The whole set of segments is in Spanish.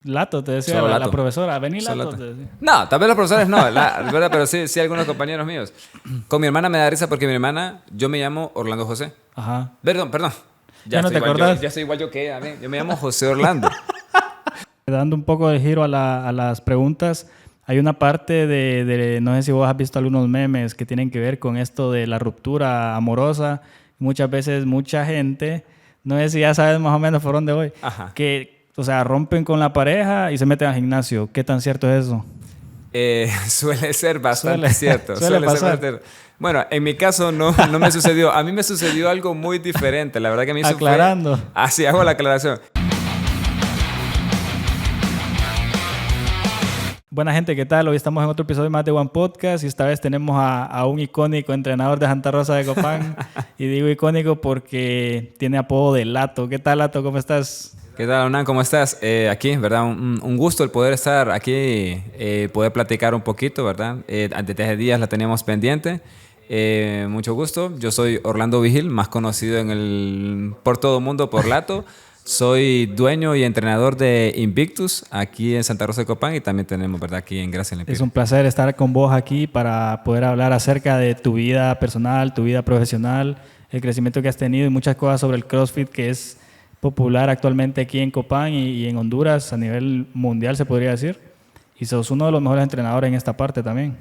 Lato, te decía Solo la Lato. profesora. Vení, Solo Lato, Lato. te decía. No, tal vez los profesores no, ¿verdad? Pero sí algunos compañeros míos. Con mi hermana me da risa porque mi hermana, yo me llamo Orlando José. Ajá. Perdón. ¿Ya no te acordás? Ya soy igual yo que ella. Yo me llamo José Orlando. Dando un poco de giro a las preguntas, hay una parte no sé si vos has visto algunos memes que tienen que ver con esto de la ruptura amorosa. Muchas veces mucha gente, no sé si ya sabes más o menos por dónde voy, Ajá. que, o sea, rompen con la pareja y se meten al gimnasio. ¿Qué tan cierto es eso? Suele ser bastante Suele, cierto. suele Suele ser pasar. bastante cierto. Bueno, en mi caso no me sucedió. A mí me sucedió algo muy diferente. La verdad que a mí eso fue... Aclarando. Así hago la aclaración. Buena gente, ¿qué tal? Hoy estamos en otro episodio más de One Podcast y esta vez tenemos a un icónico entrenador de Santa Rosa de Copán. Y digo icónico porque tiene apodo de Lato. ¿Qué tal, Lato? ¿Cómo estás? ¿Qué tal, Hernán? ¿Cómo estás? Aquí, ¿verdad? Un gusto el poder estar aquí, poder platicar un poquito, ¿verdad? Desde días la teníamos pendiente. Mucho gusto. Yo soy Orlando Vigil, más conocido por todo el mundo por Lato. Soy dueño y entrenador de Invictus aquí en Santa Rosa de Copán y también tenemos, ¿verdad? Aquí en Gracia en el Es Empire. un placer estar con vos aquí para poder hablar acerca de tu vida personal, tu vida profesional, el crecimiento que has tenido y muchas cosas sobre el CrossFit que es popular actualmente aquí en Copán y en Honduras a nivel mundial, se podría decir. Y sos uno de los mejores entrenadores en esta parte también.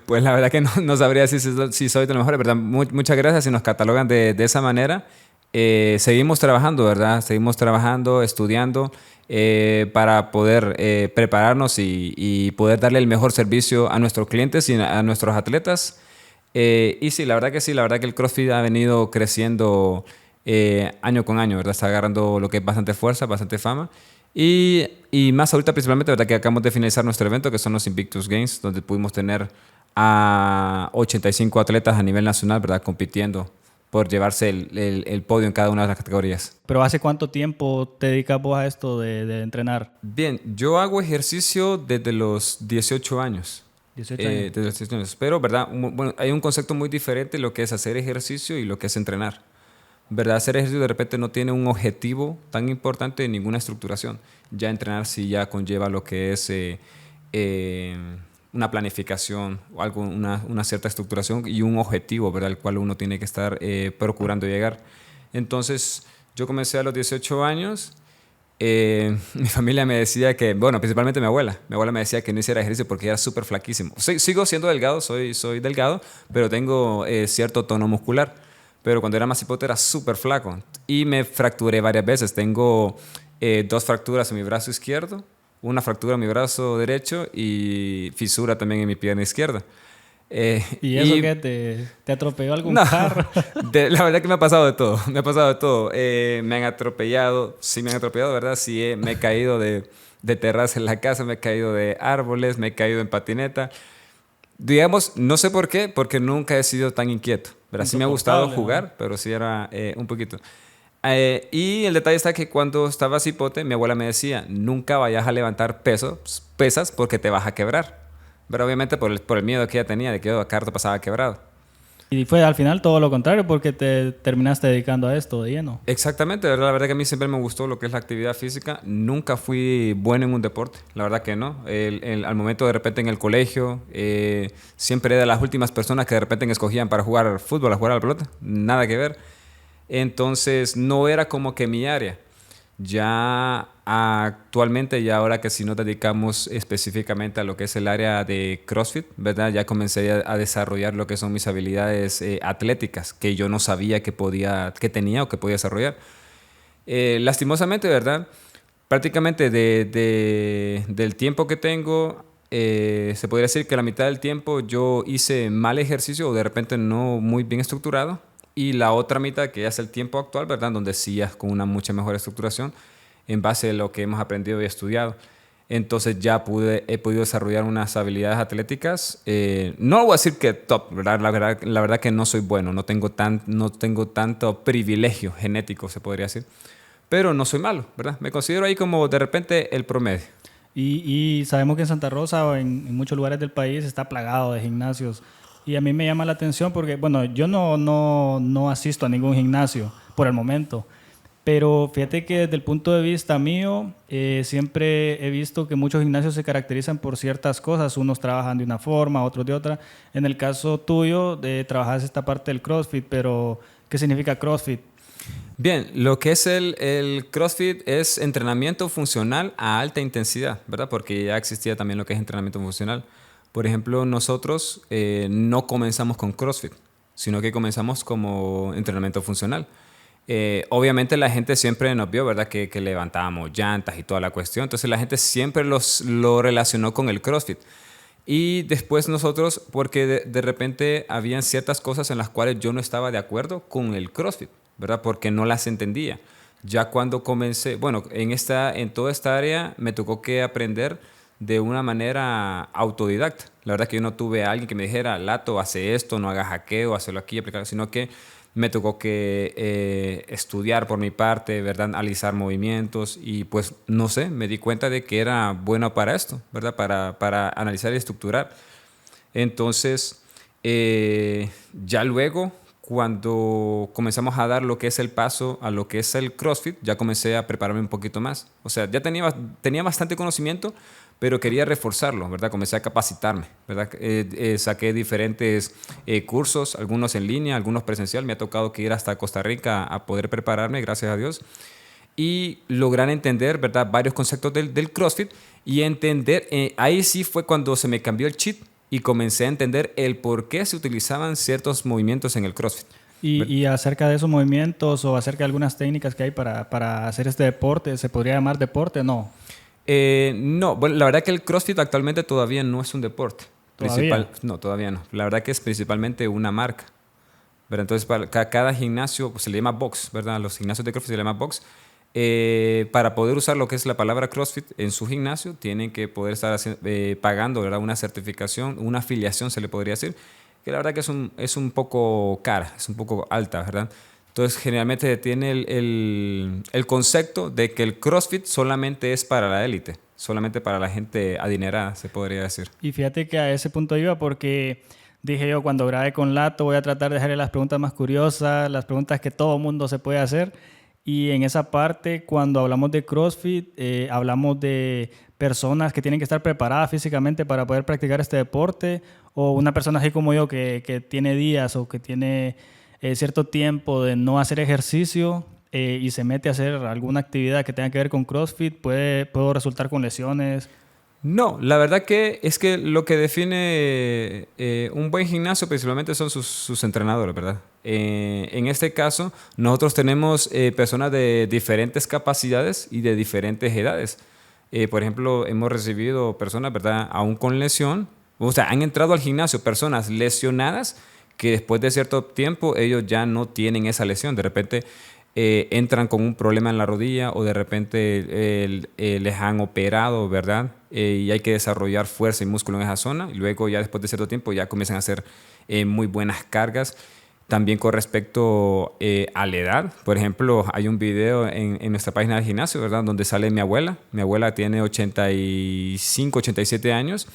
Pues la verdad que no sabría si soy de los mejores, ¿verdad? Muchas gracias si nos catalogan de esa manera. Seguimos trabajando, ¿verdad? Seguimos trabajando, estudiando para poder prepararnos y poder darle el mejor servicio a nuestros clientes y a nuestros atletas. Y sí, la verdad que sí, la verdad que el CrossFit ha venido creciendo año con año, ¿verdad? Está agarrando lo que es bastante fuerza, bastante fama. Y más ahorita principalmente, ¿verdad? Que acabamos de finalizar nuestro evento, que son los Invictus Games, donde pudimos tener a 85 atletas a nivel nacional, ¿verdad? Compitiendo por llevarse el podio en cada una de las categorías. Pero ¿hace cuánto tiempo te dedicas vos a esto de entrenar? Bien, yo hago ejercicio desde los 18 años. 18 años. Desde los 18 años. Pero, ¿verdad? Bueno, hay un concepto muy diferente lo que es hacer ejercicio y lo que es entrenar. ¿Verdad? Hacer ejercicio de repente no tiene un objetivo tan importante de ninguna estructuración. Ya entrenar sí ya conlleva lo que es una planificación o algo, una cierta estructuración y un objetivo, ¿verdad? Al cual uno tiene que estar procurando llegar. Entonces, yo comencé a los 18 años. Mi familia me decía que, bueno, principalmente mi abuela. Mi abuela me decía que no hiciera ejercicio porque era súper flaquísimo. Sigo siendo delgado, soy delgado, pero tengo cierto tono muscular. Pero cuando era más hipote era súper flaco y me fracturé varias veces. Tengo 2 fracturas en mi brazo izquierdo, una fractura en mi brazo derecho y fisura también en mi pierna izquierda. ¿Y eso qué? ¿Te atropelló algún No, carro? la verdad que me ha pasado de todo. Me ha pasado de todo. Me han atropellado, sí me han atropellado, ¿verdad? Sí, me he caído de terraza en la casa, me he caído de árboles, me he caído en patineta. Digamos, no sé por qué, porque nunca he sido tan inquieto. ¿Verdad? Sí me ha gustado jugar, ¿no? Pero sí era un poquito. Y el detalle está que cuando estaba cipote, mi abuela me decía, nunca vayas a levantar pesas porque te vas a quebrar. Pero obviamente por el miedo que ella tenía de que yo cada rato pasaba quebrado. Y fue al final todo lo contrario porque te terminaste dedicando a esto de lleno. Exactamente, ¿verdad? La verdad que a mí siempre me gustó lo que es la actividad física. Nunca fui bueno en un deporte, la verdad que no. Al momento de repente en el colegio, siempre era de las últimas personas que de repente me escogían para jugar fútbol, a jugar a la pelota. Nada que ver. Entonces no era como que mi área. Ya actualmente, ya ahora que sí nos dedicamos específicamente a lo que es el área de CrossFit, ¿verdad? Ya comencé a desarrollar lo que son mis habilidades atléticas, que yo no sabía que tenía o que podía desarrollar. Lastimosamente, ¿verdad? Prácticamente del tiempo que tengo, se podría decir que la mitad del tiempo yo hice mal ejercicio o de repente no muy bien estructurado. Y la otra mitad, que ya es el tiempo actual, ¿verdad? Donde sí es con una mucha mejor estructuración en base a lo que hemos aprendido y estudiado. Entonces ya he podido desarrollar unas habilidades atléticas. No voy a decir que top, ¿verdad? La verdad que no soy bueno, no tengo tanto privilegio genético, se podría decir. Pero no soy malo, ¿verdad? Me considero ahí como de repente el promedio. Y sabemos que en Santa Rosa o en muchos lugares del país está plagado de gimnasios. Y a mí me llama la atención porque, bueno, yo no asisto a ningún gimnasio por el momento. Pero fíjate que desde el punto de vista mío, siempre he visto que muchos gimnasios se caracterizan por ciertas cosas. Unos trabajan de una forma, otros de otra. En el caso tuyo, trabajas esta parte del CrossFit, pero ¿qué significa CrossFit? Bien, lo que es el CrossFit es entrenamiento funcional a alta intensidad, ¿verdad? Porque ya existía también lo que es entrenamiento funcional. Por ejemplo, nosotros no comenzamos con CrossFit, sino que comenzamos como entrenamiento funcional. Obviamente la gente siempre nos vio, ¿verdad? Que levantábamos llantas y toda la cuestión. Entonces la gente siempre lo relacionó con el CrossFit. Y después nosotros, porque de repente habían ciertas cosas en las cuales yo no estaba de acuerdo con el CrossFit, ¿verdad? Porque no las entendía. Ya cuando comencé, bueno, en toda esta área me tocó que aprender de una manera autodidacta. La verdad que yo no tuve a alguien que me dijera, Lato, hace esto, no hagas hackeo, hazlo aquí, aplicar, sino que me tocó que estudiar por mi parte, ¿verdad? Analizar movimientos y pues no sé, me di cuenta de que era bueno para esto, ¿verdad? Para analizar y estructurar. Entonces, ya luego, cuando comenzamos a dar lo que es el paso a lo que es el CrossFit, ya comencé a prepararme un poquito más. O sea, ya tenía bastante conocimiento, pero quería reforzarlo, ¿verdad? Comencé a capacitarme, ¿verdad? Saqué diferentes cursos, algunos en línea, algunos presencial. Me ha tocado que ir hasta Costa Rica a poder prepararme, gracias a Dios, y lograr entender, ¿verdad? Varios conceptos del CrossFit y entender, ahí sí fue cuando se me cambió el chip y comencé a entender el por qué se utilizaban ciertos movimientos en el CrossFit. Y acerca de esos movimientos o acerca de algunas técnicas que hay para hacer este deporte, ¿se podría llamar deporte? No. No, bueno, la verdad que el CrossFit actualmente todavía no es un deporte. ¿Todavía? No, todavía no. La verdad que es principalmente una marca, ¿verdad? Entonces, para cada gimnasio pues, se le llama box, ¿verdad? Los gimnasios de CrossFit se le llama box. Para poder usar lo que es la palabra CrossFit en su gimnasio, tienen que poder estar pagando, ¿verdad? Una certificación, una afiliación, se le podría decir, que la verdad que es un poco cara, es un poco alta, ¿verdad? Entonces, generalmente tiene el concepto de que el CrossFit solamente es para la élite, solamente para la gente adinerada, se podría decir. Y fíjate que a ese punto iba porque dije yo, cuando grabe con Lato voy a tratar de dejarle las preguntas más curiosas, las preguntas que todo mundo se puede hacer. Y en esa parte, cuando hablamos de CrossFit, hablamos de personas que tienen que estar preparadas físicamente para poder practicar este deporte, o una persona así como yo que tiene días o que tiene cierto tiempo de no hacer ejercicio y se mete a hacer alguna actividad que tenga que ver con CrossFit, puedo resultar con lesiones. No, la verdad que es que lo que define un buen gimnasio principalmente son sus entrenadores, ¿verdad? En este caso, nosotros tenemos personas de diferentes capacidades y de diferentes edades. Por ejemplo, hemos recibido personas, ¿verdad? Aún con lesión, o sea, han entrado al gimnasio personas lesionadas que después de cierto tiempo ellos ya no tienen esa lesión. De repente entran con un problema en la rodilla o de repente les han operado, ¿verdad? Y hay que desarrollar fuerza y músculo en esa zona. Y luego ya después de cierto tiempo ya comienzan a hacer muy buenas cargas. También con respecto a la edad, por ejemplo, hay un video en nuestra página de gimnasio, ¿verdad? Donde sale mi abuela. Mi abuela tiene 85, 87 años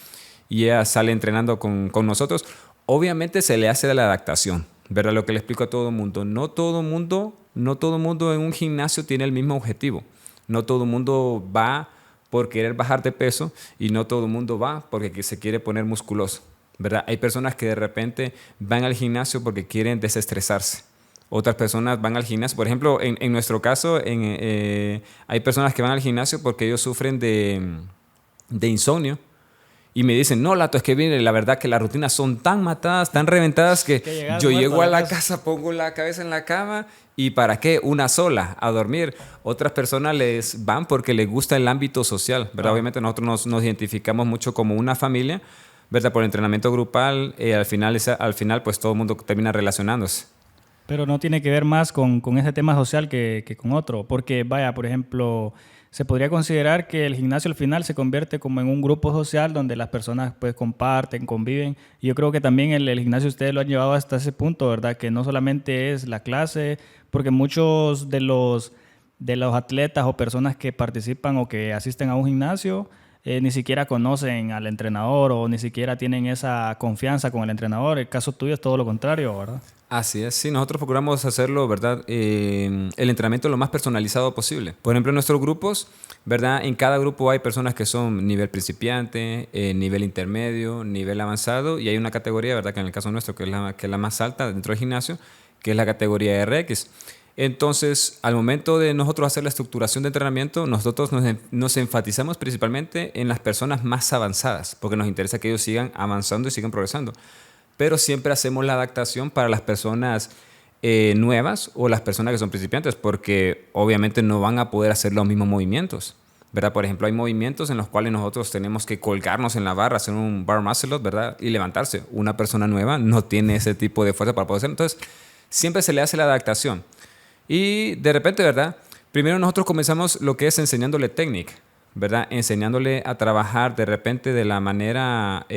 y ella sale entrenando con nosotros. Obviamente se le hace la adaptación, ¿verdad? Lo que le explico a todo el mundo. No todo mundo en un gimnasio tiene el mismo objetivo. No todo el mundo va por querer bajar de peso y no todo el mundo va porque se quiere poner musculoso, ¿verdad? Hay personas que de repente van al gimnasio porque quieren desestresarse. Otras personas van al gimnasio, por ejemplo, en nuestro caso, hay personas que van al gimnasio porque ellos sufren de insomnio. Y me dicen, no, Lato, es que viene, la verdad que las rutinas son tan matadas, tan reventadas que yo llego a la casa, pongo la cabeza en la cama y ¿para qué? Una sola, a dormir. Otras personas les van porque les gusta el ámbito social, ¿verdad? Obviamente nosotros nos identificamos mucho como una familia, ¿verdad? Por el entrenamiento grupal, al final pues todo el mundo termina relacionándose. Pero no tiene que ver más con ese tema social que con otro. Porque, vaya, por ejemplo, se podría considerar que el gimnasio al final se convierte como en un grupo social donde las personas pues comparten, conviven. Y yo creo que también el gimnasio ustedes lo han llevado hasta ese punto, ¿verdad? Que no solamente es la clase, porque muchos de los atletas o personas que participan o que asisten a un gimnasio ni siquiera conocen al entrenador o ni siquiera tienen esa confianza con el entrenador. El caso tuyo es todo lo contrario, ¿verdad? Así es, sí, nosotros procuramos hacerlo, ¿verdad? El entrenamiento lo más personalizado posible. Por ejemplo, en nuestros grupos, ¿verdad? En cada grupo hay personas que son nivel principiante, nivel intermedio, nivel avanzado, y hay una categoría, ¿verdad? Que en el caso nuestro, que es la más alta dentro del gimnasio, que es la categoría RX. Entonces, al momento de nosotros hacer la estructuración de entrenamiento, nosotros nos enfatizamos principalmente en las personas más avanzadas, porque nos interesa que ellos sigan avanzando y sigan progresando. Pero siempre hacemos la adaptación para las personas nuevas o las personas que son principiantes, porque obviamente no van a poder hacer los mismos movimientos, ¿verdad? Por ejemplo, hay movimientos en los cuales nosotros tenemos que colgarnos en la barra, hacer un bar muscle up, ¿verdad? Y levantarse. Una persona nueva no tiene ese tipo de fuerza para poder hacerlo. Entonces, siempre se le hace la adaptación. Y de repente, ¿verdad? Primero nosotros comenzamos lo que es enseñándole técnica, ¿verdad? Enseñándole a trabajar de repente de la manera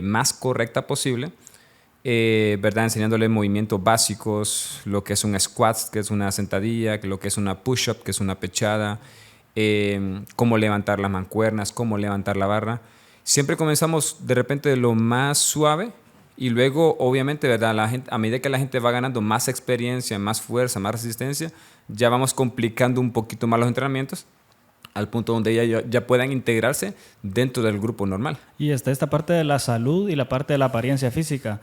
más correcta posible. ¿Verdad? Enseñándole movimientos básicos, lo que es un squat, que es una sentadilla, lo que es una push-up, que es una pechada, cómo levantar las mancuernas, cómo levantar la barra. Siempre comenzamos de repente de lo más suave y luego, obviamente, ¿verdad? A medida que la gente va ganando más experiencia, más fuerza, más resistencia, ya vamos complicando un poquito más los entrenamientos al punto donde ya puedan integrarse dentro del grupo normal. Y está esta parte de la salud y la parte de la apariencia física.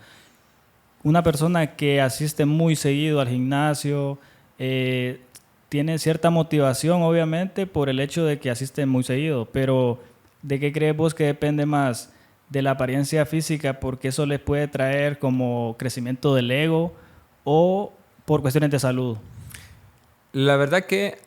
Una persona que asiste muy seguido al gimnasio tiene cierta motivación, obviamente, por el hecho de que asiste muy seguido, pero ¿de qué crees vos que depende más? ¿De la apariencia física porque eso les puede traer como crecimiento del ego o por cuestiones de salud? La verdad que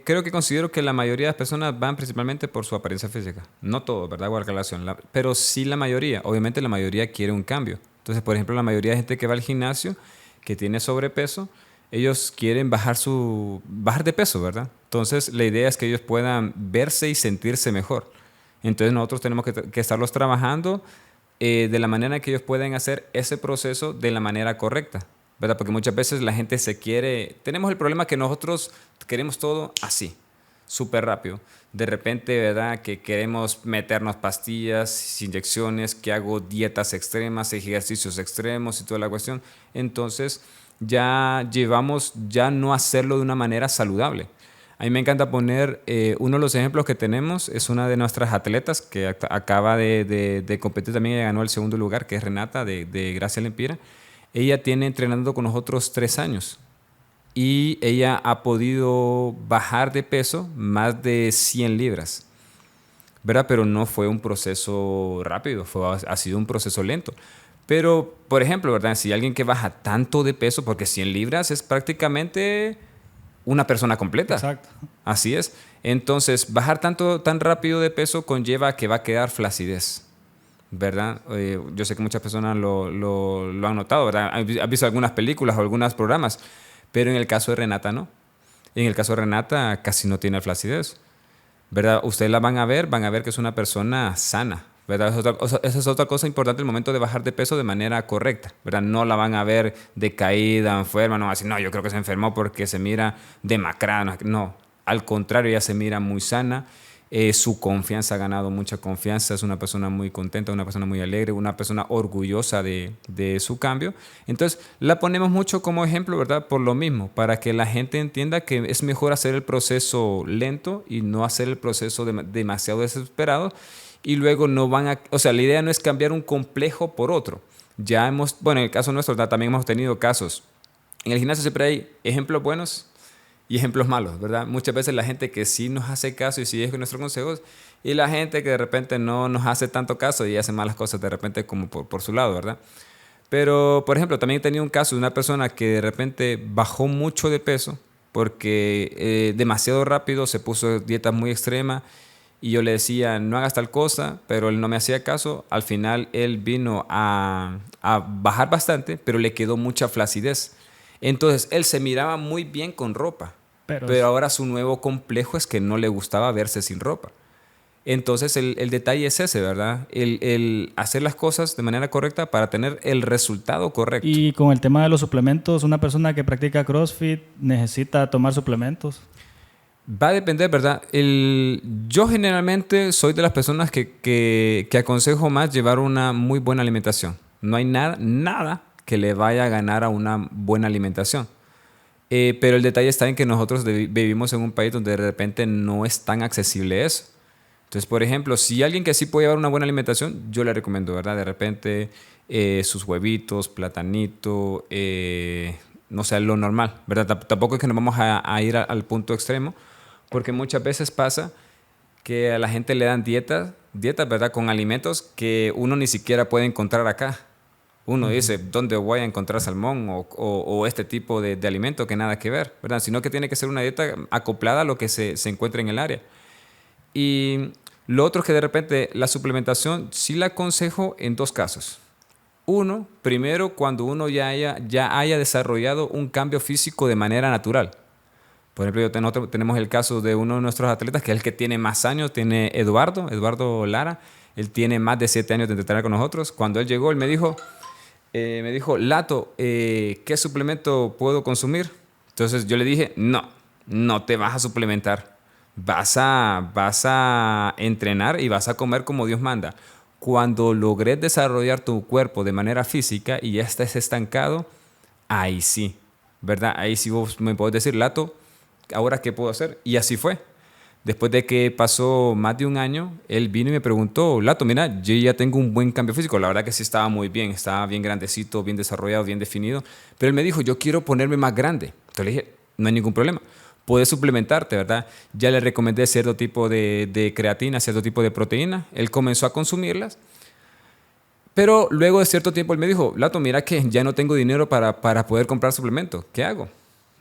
creo que considero que la mayoría de las personas van principalmente por su apariencia física. No todos, ¿verdad? Guarda relación. Pero sí la mayoría. Obviamente la mayoría quiere un cambio. Entonces, por ejemplo, la mayoría de gente que va al gimnasio, que tiene sobrepeso, ellos quieren bajar de peso, ¿verdad? Entonces, la idea es que ellos puedan verse y sentirse mejor. Entonces, nosotros tenemos que estarlos trabajando de la manera que ellos pueden hacer ese proceso de la manera correcta, ¿verdad? Porque muchas veces la gente tenemos el problema que nosotros queremos todo así, súper rápido. De repente, ¿verdad? Que queremos meternos pastillas, inyecciones, que hago dietas extremas, ejercicios extremos y toda la cuestión. Entonces, ya llevamos ya no hacerlo de una manera saludable. A mí me encanta poner uno de los ejemplos que tenemos, es una de nuestras atletas que acaba de competir también, ella ganó el segundo lugar, que es Renata de Gracia Lempira. Ella tiene entrenando con nosotros 3 años y ella ha podido bajar de peso más de 100 libras, ¿verdad? Pero no fue un proceso rápido, ha sido un proceso lento. Pero, por ejemplo, ¿verdad? Si alguien que baja tanto de peso, porque 100 libras es prácticamente una persona completa. Exacto. Así es. Entonces, bajar tan rápido de peso conlleva que va a quedar flacidez, ¿verdad? Yo sé que muchas personas lo han notado, ¿verdad? Han visto algunas películas o algunos programas, pero en el caso de Renata no. En el caso de Renata casi no tiene flacidez, ¿verdad? Ustedes la van a ver que es una persona sana, ¿verdad? Esa es otra cosa importante el momento de bajar de peso de manera correcta, ¿verdad? No la van a ver decaída, enferma, no, así, no, yo creo que se enfermó porque se mira demacrada, no, al contrario, ella se mira muy sana. Su confianza ha ganado mucha confianza, es una persona muy contenta, una persona muy alegre, una persona orgullosa de su cambio. Entonces, la ponemos mucho como ejemplo, ¿verdad? Por lo mismo, para que la gente entienda que es mejor hacer el proceso lento y no hacer el proceso demasiado desesperado. Y luego o sea, la idea no es cambiar un complejo por otro. Bueno, en el caso nuestro también hemos tenido casos. En el gimnasio siempre hay ejemplos buenos y ejemplos malos, ¿verdad? Muchas veces la gente que sí nos hace caso y sigue con nuestros consejos y la gente que de repente no nos hace tanto caso y hace malas cosas de repente como por su lado, ¿verdad? Pero, por ejemplo, también he tenido un caso de una persona que de repente bajó mucho de peso porque demasiado rápido se puso dietas muy extremas y yo le decía, no hagas tal cosa, pero él no me hacía caso. Al final él vino a bajar bastante, pero le quedó mucha flacidez. Entonces, él se miraba muy bien con ropa, pero ahora su nuevo complejo es que no le gustaba verse sin ropa. Entonces, el detalle es ese, ¿verdad? El hacer las cosas de manera correcta para tener el resultado correcto. Y con el tema de los suplementos, una persona que practica CrossFit necesita tomar suplementos. Va a depender, ¿verdad? Yo generalmente soy de las personas que aconsejo más llevar una muy buena alimentación. No hay nada que le vaya a ganar a una buena alimentación. Pero el detalle está en que nosotros vivimos en un país donde de repente no es tan accesible eso. Entonces, por ejemplo, si alguien que sí puede llevar una buena alimentación, yo le recomiendo, ¿verdad? De repente sus huevitos, platanito, no sé, lo normal, ¿verdad? Tampoco es que nos vamos a ir al punto extremo, porque muchas veces pasa que a la gente le dan dietas, ¿verdad? Con alimentos que uno ni siquiera puede encontrar acá. Uno dice, ¿dónde voy a encontrar salmón o este tipo de alimento que nada que ver, ¿verdad? Sino que tiene que ser una dieta acoplada a lo que se encuentra en el área. Y lo otro es que de repente la suplementación sí la aconsejo en dos casos. Uno, primero cuando uno ya haya desarrollado un cambio físico de manera natural. Por ejemplo, nosotros tenemos el caso de uno de nuestros atletas, que es el que tiene más años, tiene Eduardo Lara. Él tiene más de 7 años de entrenar con nosotros. Cuando él llegó, él me dijo, Lato, ¿qué suplemento puedo consumir? Entonces yo le dije, no te vas a suplementar. Vas a entrenar y vas a comer como Dios manda. Cuando logres desarrollar tu cuerpo de manera física y ya estés estancado, ahí sí, ¿verdad? Ahí sí vos me podés decir, Lato, ¿ahora qué puedo hacer? Y así fue. Después de que pasó más de un año, él vino y me preguntó, Lato, mira, yo ya tengo un buen cambio físico. La verdad que sí estaba muy bien, estaba bien grandecito, bien desarrollado, bien definido. Pero él me dijo, yo quiero ponerme más grande. Entonces le dije, no hay ningún problema. Puedes suplementarte, ¿verdad? Ya le recomendé cierto tipo de creatina, cierto tipo de proteína. Él comenzó a consumirlas. Pero luego de cierto tiempo él me dijo, Lato, mira que ya no tengo dinero para poder comprar suplemento. ¿Qué hago?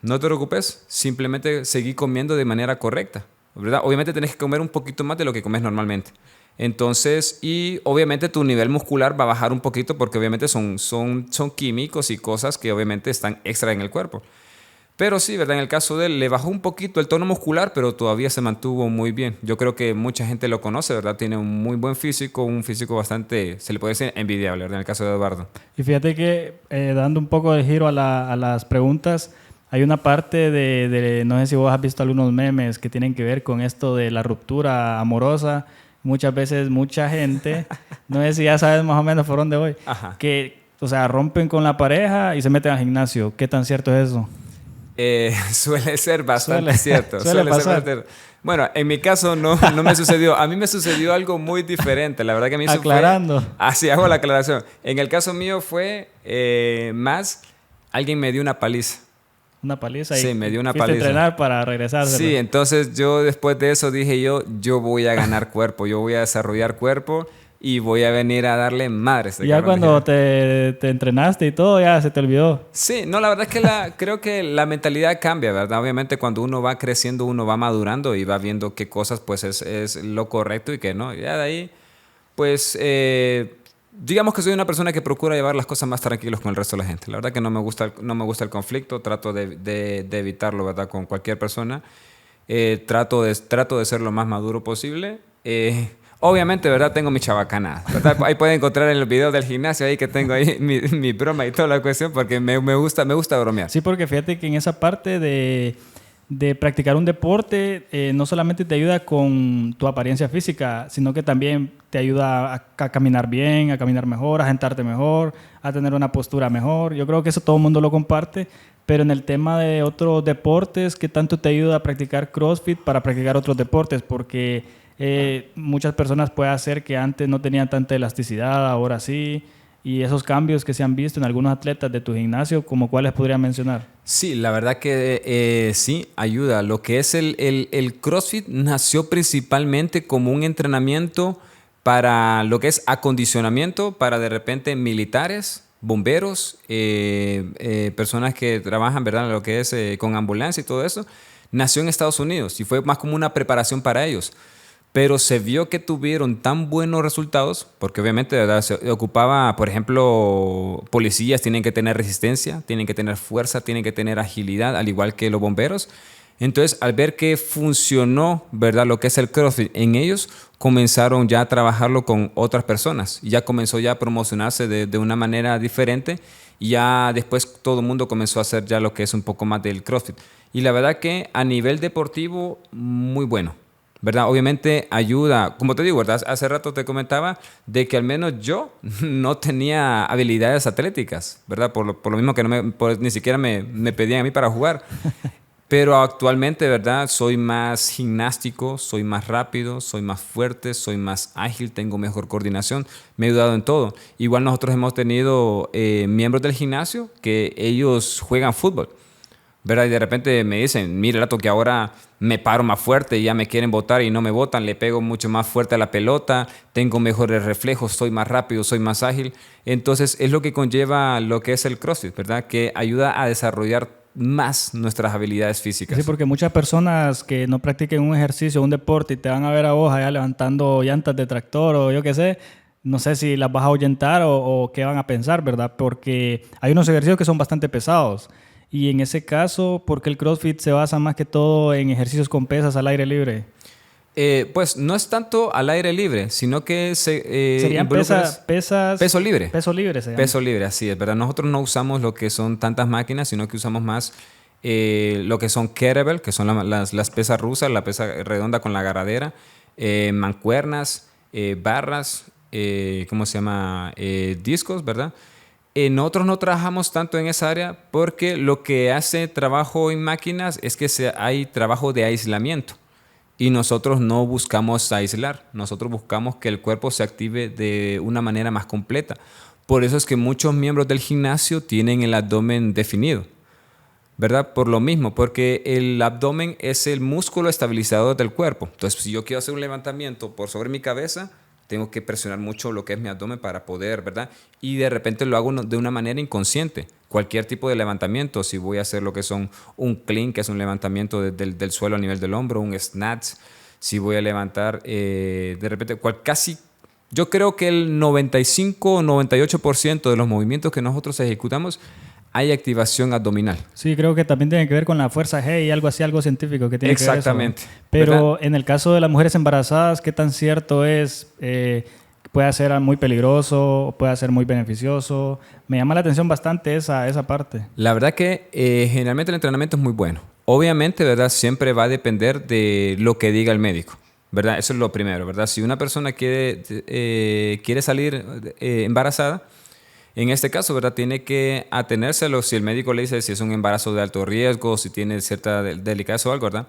No te preocupes, simplemente seguí comiendo de manera correcta, ¿verdad? Obviamente tenés que comer un poquito más de lo que comes normalmente. Entonces, y obviamente tu nivel muscular va a bajar un poquito porque obviamente son químicos y cosas que obviamente están extra en el cuerpo. Pero sí, ¿verdad? En el caso de él, le bajó un poquito el tono muscular, pero todavía se mantuvo muy bien. Yo creo que mucha gente lo conoce, ¿verdad? Tiene un muy buen físico, un físico bastante, se le puede decir, envidiable, ¿verdad? En el caso de Eduardo. Y fíjate que dando un poco de giro a las preguntas, hay una parte no sé si vos has visto algunos memes que tienen que ver con esto de la ruptura amorosa. Muchas veces mucha gente, no sé si ya sabes más o menos por dónde voy, Ajá. que, o sea, rompen con la pareja y se meten al gimnasio. ¿Qué tan cierto es eso? Suele ser bastante cierto. Suele pasar. Ser bastante... Bueno, en mi caso no me sucedió. A mí me sucedió algo muy diferente. La verdad que a mí aclarando. Así hago la aclaración. En el caso mío fue más, alguien me dio una paliza. Una paliza. Sí, me dio una paliza. Fuiste a entrenar para regresar. Sí, entonces yo después de eso dije yo voy a ganar cuerpo, yo voy a desarrollar cuerpo y voy a venir a darle madres. Ya cuando te entrenaste y todo, ya se te olvidó. Sí, no, la verdad es que creo que la mentalidad cambia, ¿verdad? Obviamente cuando uno va creciendo, uno va madurando y va viendo qué cosas pues es lo correcto y qué no. Ya de ahí, pues, digamos que soy una persona que procura llevar las cosas más tranquilos con el resto de la gente. La verdad que no me gusta el conflicto, trato de evitarlo, ¿verdad? Con cualquier persona. Trato de ser lo más maduro posible. Obviamente, ¿verdad? Tengo mi chabacana, ¿verdad? Ahí pueden encontrar en el video del gimnasio ahí que tengo ahí mi broma y toda la cuestión porque me gusta bromear. Sí, porque fíjate que en esa parte de practicar un deporte no solamente te ayuda con tu apariencia física, sino que también te ayuda a caminar bien, a caminar mejor, a sentarte mejor, a tener una postura mejor. Yo creo que eso todo el mundo lo comparte, pero en el tema de otros deportes, ¿qué tanto te ayuda a practicar CrossFit para practicar otros deportes? Porque muchas personas puede hacer que antes no tenían tanta elasticidad, ahora sí. Y esos cambios que se han visto en algunos atletas de tu gimnasio, ¿como cuáles podría mencionar? Sí, la verdad que sí, ayuda. Lo que es el CrossFit nació principalmente como un entrenamiento para lo que es acondicionamiento para de repente militares, bomberos, personas que trabajan, ¿verdad? Lo que es con ambulancia y todo eso. Nació en Estados Unidos y fue más como una preparación para ellos. Pero se vio que tuvieron tan buenos resultados, porque obviamente, ¿verdad? Se ocupaba, por ejemplo, policías tienen que tener resistencia, tienen que tener fuerza, tienen que tener agilidad, al igual que los bomberos. Entonces, al ver que funcionó, ¿verdad? Lo que es el CrossFit en ellos, comenzaron ya a trabajarlo con otras personas y ya comenzó ya a promocionarse de una manera diferente Y ya después todo el mundo comenzó a hacer ya lo que es un poco más del CrossFit. Y la verdad que a nivel deportivo, muy bueno, ¿verdad? Obviamente ayuda, como te digo, ¿verdad? Hace rato te comentaba de que al menos yo no tenía habilidades atléticas, ¿verdad? Por lo mismo que ni siquiera me pedían a mí para jugar. Pero actualmente, ¿verdad? Soy más gimnástico, soy más rápido, soy más fuerte, soy más ágil, tengo mejor coordinación, me ha ayudado en todo. Igual nosotros hemos tenido miembros del gimnasio que ellos juegan fútbol, ¿verdad? Y de repente me dicen, mira, Lato, que ahora me paro más fuerte y ya me quieren botar y no me botan, le pego mucho más fuerte a la pelota, tengo mejores reflejos, soy más rápido, soy más ágil. Entonces es lo que conlleva lo que es el CrossFit, ¿verdad? Que ayuda a desarrollar más nuestras habilidades físicas. Sí, porque muchas personas que no practiquen un ejercicio, un deporte y te van a ver a vos allá levantando llantas de tractor o yo qué sé, no sé si las vas a ahuyentar o qué van a pensar, ¿verdad? Porque hay unos ejercicios que son bastante pesados. Y en ese caso, ¿por qué el CrossFit se basa más que todo en ejercicios con pesas al aire libre? Pues no es tanto al aire libre, sino que Serían pesas... peso libre. Peso libre se llama. Peso libre, así es, ¿verdad? Nosotros no usamos lo que son tantas máquinas, sino que usamos más lo que son kettlebell, que son las pesas rusas, la pesa redonda con la agarradera, mancuernas, barras, ¿cómo se llama? Discos, ¿verdad? Nosotros no trabajamos tanto en esa área porque lo que hace trabajo en máquinas es que hay trabajo de aislamiento. Y nosotros no buscamos aislar, nosotros buscamos que el cuerpo se active de una manera más completa. Por eso es que muchos miembros del gimnasio tienen el abdomen definido, ¿verdad? Por lo mismo, porque el abdomen es el músculo estabilizador del cuerpo. Entonces, si yo quiero hacer un levantamiento por sobre mi cabeza, tengo que presionar mucho lo que es mi abdomen para poder, ¿verdad? Y de repente lo hago de una manera inconsciente. Cualquier tipo de levantamiento, si voy a hacer lo que son un clean, que es un levantamiento del suelo a nivel del hombro, un snatch, si voy a levantar de repente casi, yo creo que el 95 o 98% de los movimientos que nosotros ejecutamos hay activación abdominal. Sí, creo que también tiene que ver con la fuerza G y algo así, algo científico que tiene Exactamente. que ver eso. Pero ¿verdad? en el caso de las mujeres embarazadas, ¿qué tan cierto es? Puede ser muy peligroso, puede ser muy beneficioso. Me llama la atención bastante esa parte. La verdad que generalmente el entrenamiento es muy bueno. Obviamente, ¿verdad? Siempre va a depender de lo que diga el médico, ¿verdad? Eso es lo primero, ¿verdad? Si una persona quiere salir embarazada, en este caso, ¿verdad? Tiene que atenérselo si el médico le dice si es un embarazo de alto riesgo, si tiene cierta delicadeza o algo, ¿verdad?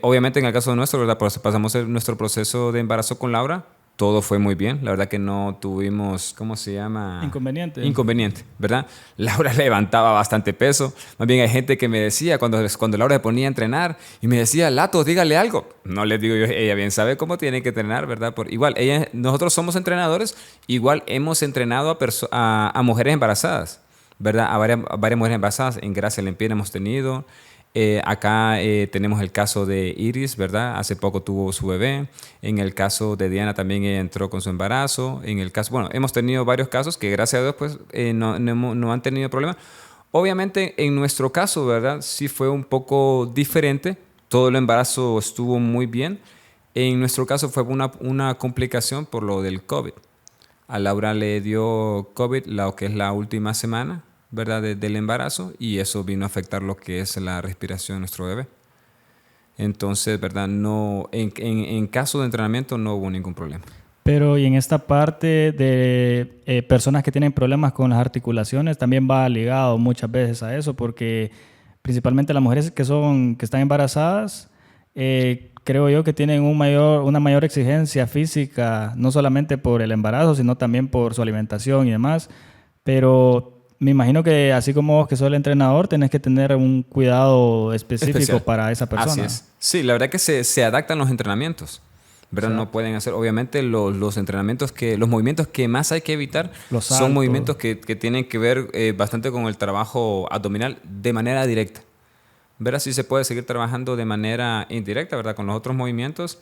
Obviamente en el caso nuestro, ¿verdad? Pues pasamos nuestro proceso de embarazo con Laura, todo fue muy bien, la verdad que no tuvimos, ¿cómo se llama? Inconveniente, ¿verdad? Laura levantaba bastante peso, más bien hay gente que me decía cuando Laura se ponía a entrenar y me decía, Lato, dígale algo. No le digo yo, ella bien sabe cómo tiene que entrenar, ¿verdad? Igual, nosotros somos entrenadores, igual hemos entrenado a mujeres embarazadas, ¿verdad? A varias mujeres embarazadas, en Gracia Lempiena hemos tenido. Acá tenemos el caso de Iris, ¿verdad? Hace poco tuvo su bebé. En el caso de Diana también ella entró con su embarazo. En el caso, bueno, hemos tenido varios casos que gracias a Dios pues no han tenido problemas. Obviamente en nuestro caso, ¿verdad? Sí fue un poco diferente. Todo el embarazo estuvo muy bien. En nuestro caso fue una complicación por lo del COVID. A Laura le dio COVID lo que es la última semana, ¿verdad? Del embarazo, y eso vino a afectar lo que es la respiración de nuestro bebé. Entonces, ¿verdad? No, en caso de entrenamiento no hubo ningún problema. Pero y en esta parte de personas que tienen problemas con las articulaciones, también va ligado muchas veces a eso, porque principalmente las mujeres que están embarazadas, creo yo que tienen una mayor exigencia física, no solamente por el embarazo, sino también por su alimentación y demás. Pero me imagino que así como vos que sos el entrenador, tenés que tener un cuidado específico para esa persona. Así es. Sí, la verdad que se adaptan los entrenamientos, ¿verdad? No pueden hacer, obviamente, los entrenamientos los movimientos que más hay que evitar son movimientos que tienen que ver bastante con el trabajo abdominal de manera directa. ¿Verdad? Sí se puede seguir trabajando de manera indirecta, ¿verdad? Con los otros movimientos.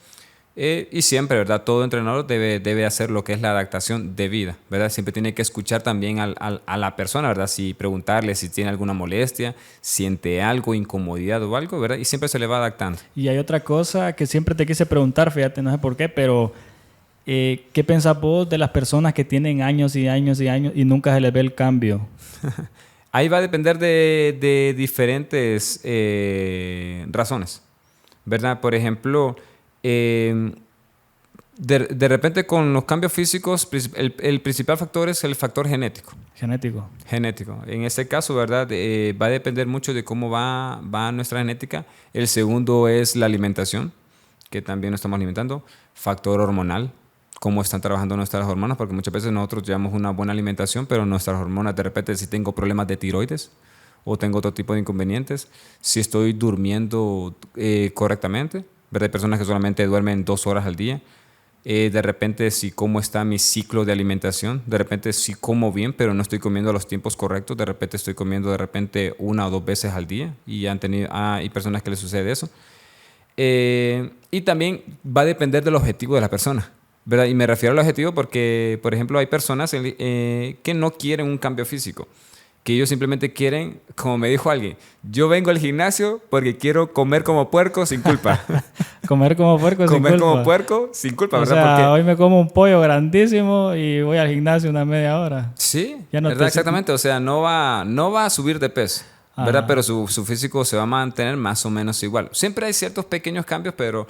Y siempre, ¿verdad? Todo entrenador debe hacer lo que es la adaptación debida, ¿verdad? Siempre tiene que escuchar también a la persona, ¿verdad? Si preguntarle si tiene alguna molestia, siente algo, incomodidad o algo, ¿verdad? Y siempre se le va adaptando. Y hay otra cosa que siempre te quise preguntar, fíjate, no sé por qué, pero ¿Qué pensás vos de las personas que tienen años y años y años y nunca se les ve el cambio? Ahí va a depender de diferentes razones, ¿verdad? Por ejemplo, de repente con los cambios físicos, el principal factor es el factor genético. Genético. Genético. En este caso, ¿verdad? Va a depender mucho de cómo va nuestra genética. El segundo es la alimentación, que también nos estamos alimentando. Factor hormonal, cómo están trabajando nuestras hormonas, porque muchas veces nosotros llevamos una buena alimentación, pero nuestras hormonas, de repente, si tengo problemas de tiroides o tengo otro tipo de inconvenientes, si estoy durmiendo correctamente, ¿verdad? Hay personas que solamente duermen 2 horas al día. De repente, si cómo está mi ciclo de alimentación, de repente si como bien, pero no estoy comiendo a los tiempos correctos, de repente estoy comiendo 1 o 2 veces al día y hay personas que les sucede eso. Y también va a depender del objetivo de la persona, ¿verdad? Y me refiero al objetivo porque, por ejemplo, hay personas que no quieren un cambio físico, que ellos simplemente quieren, como me dijo alguien, yo vengo al gimnasio porque quiero comer como puerco sin culpa. Comer como puerco sin culpa. Comer como puerco sin culpa, ¿verdad? O sea, porque hoy me como un pollo grandísimo y voy al gimnasio una media hora. sí, Ya no ¿verdad? Exactamente. O sea, no va a subir de peso, ¿verdad? Pero su físico se va a mantener más o menos igual. Siempre hay ciertos pequeños cambios, pero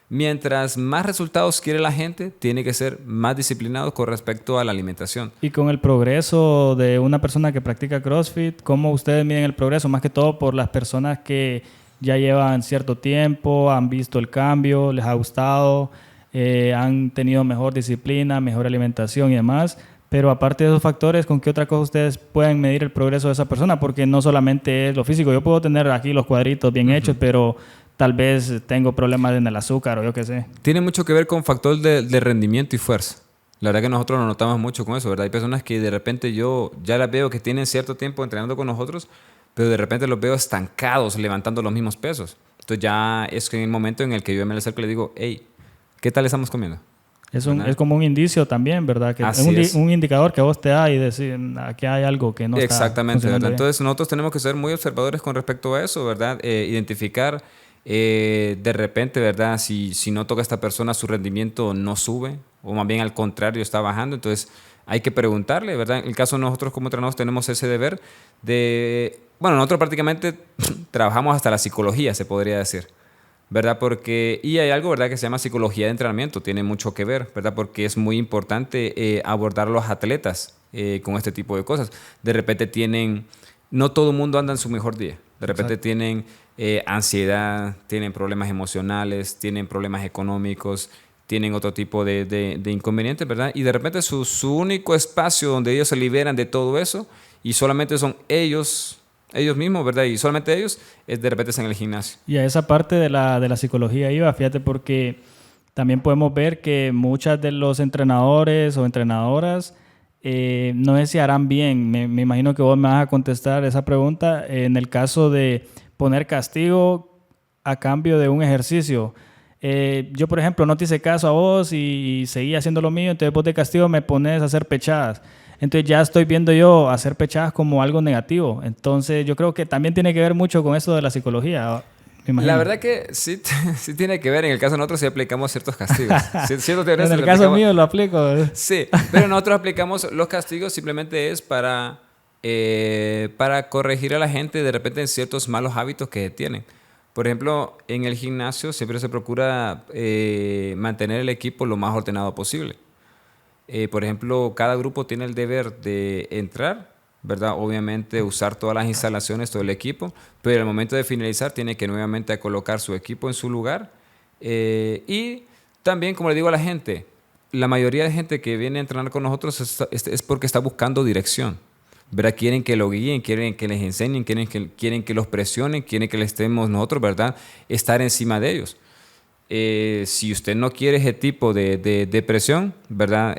mientras más resultados quiere la gente, tiene que ser más disciplinado con respecto a la alimentación. Y con el progreso de una persona que practica CrossFit, ¿cómo ustedes miden el progreso? Más que todo por las personas que ya llevan cierto tiempo, han visto el cambio, les ha gustado, han tenido mejor disciplina, mejor alimentación y demás. Pero aparte de esos factores, ¿con qué otra cosa ustedes pueden medir el progreso de esa persona? Porque no solamente es lo físico. Yo puedo tener aquí los cuadritos bien hechos, pero tal vez tengo problemas en el azúcar o yo qué sé. Tiene mucho que ver con factor de rendimiento y fuerza. La verdad que nosotros nos notamos mucho con eso, ¿verdad? Hay personas que de repente yo ya las veo que tienen cierto tiempo entrenando con nosotros, pero de repente los veo estancados levantando los mismos pesos. Entonces ya es en el momento en el que yo me le acerco y le digo, hey, ¿qué tal estamos comiendo? Es como un indicio también, ¿verdad? Que es un indicador que a vos te da y decir, aquí hay algo que no exactamente, está ¿verdad? Entonces nosotros tenemos que ser muy observadores con respecto a eso, ¿verdad? Identificar de repente, ¿verdad? Si no toca a esta persona, su rendimiento no sube o más bien al contrario está bajando, entonces hay que preguntarle, ¿verdad? En el caso de nosotros como entrenadores tenemos ese deber de... Bueno, nosotros prácticamente trabajamos hasta la psicología, se podría decir, ¿verdad? Y hay algo, ¿verdad?, que se llama psicología de entrenamiento, tiene mucho que ver, ¿verdad? Porque es muy importante abordar a los atletas con este tipo de cosas. De repente no todo el mundo anda en su mejor día, de repente exacto, tienen ansiedad, tienen problemas emocionales, tienen problemas económicos, tienen otro tipo de inconvenientes, ¿verdad? Y de repente su único espacio donde ellos se liberan de todo eso y solamente son ellos mismos, ¿verdad? Y solamente ellos, de repente es en el gimnasio. Y a esa parte de la psicología iba, fíjate, porque también podemos ver que muchas de los entrenadores o entrenadoras no sé si harán bien. Me imagino que vos me vas a contestar esa pregunta en el caso de poner castigo a cambio de un ejercicio. Yo, por ejemplo, no te hice caso a vos y seguí haciendo lo mío, entonces vos de castigo me pones a hacer pechadas. Entonces ya estoy viendo yo hacer pechadas como algo negativo. Entonces yo creo que también tiene que ver mucho con eso de la psicología. La verdad que sí tiene que ver. En el caso de nosotros sí aplicamos ciertos castigos. En el caso mío lo aplico. Sí, pero nosotros aplicamos los castigos simplemente es para corregir a la gente de repente en ciertos malos hábitos que tienen. Por ejemplo, en el gimnasio siempre se procura mantener el equipo lo más ordenado posible. Por ejemplo, cada grupo tiene el deber de entrar, ¿verdad? Obviamente usar todas las instalaciones, todo el equipo, pero al momento de finalizar tiene que nuevamente colocar su equipo en su lugar. Y también, como le digo a la gente, la mayoría de gente que viene a entrenar con nosotros es porque está buscando dirección, ¿verdad? Quieren que lo guíen, quieren que les enseñen, quieren que los presionen, quieren que les estemos nosotros, ¿verdad? Estar encima de ellos. Si usted no quiere ese tipo de presión, ¿verdad?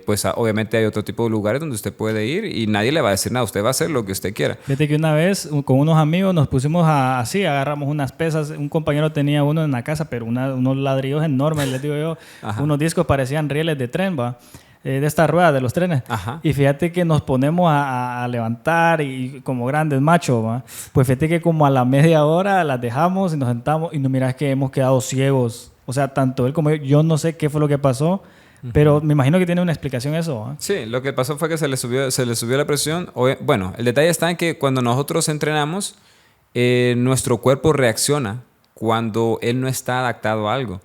Pues obviamente hay otro tipo de lugares donde usted puede ir y nadie le va a decir nada, usted va a hacer lo que usted quiera. Fíjate que una vez con unos amigos nos pusimos así, agarramos unas pesas, un compañero tenía uno en la casa, pero unos ladrillos enormes, les digo yo, unos discos parecían rieles de tren, ¿va? De estas ruedas de los trenes. Ajá. Y fíjate que nos ponemos a levantar y como grandes machos, ¿va? Pues fíjate que como a la media hora las dejamos y nos sentamos y no miras que hemos quedado ciegos. O sea, tanto él como yo no sé qué fue lo que pasó, Pero me imagino que tiene una explicación eso, ¿eh? Sí, lo que pasó fue que se le subió la presión. Bueno, el detalle está en que cuando nosotros entrenamos, nuestro cuerpo reacciona cuando él no está adaptado a algo.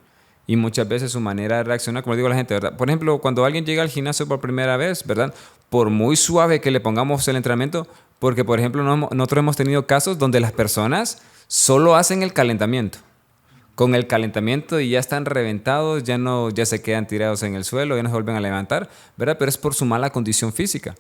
Y muchas veces su manera de reaccionar, como digo a la gente, ¿verdad? Por ejemplo, cuando alguien llega al gimnasio por primera vez, ¿verdad? Por muy suave que le pongamos el entrenamiento, porque, por ejemplo, nosotros hemos tenido casos donde las personas solo hacen el calentamiento. Con el calentamiento y ya están reventados, ya se quedan tirados en el suelo, ya no se vuelven a levantar, ¿verdad? Pero es por su mala condición física.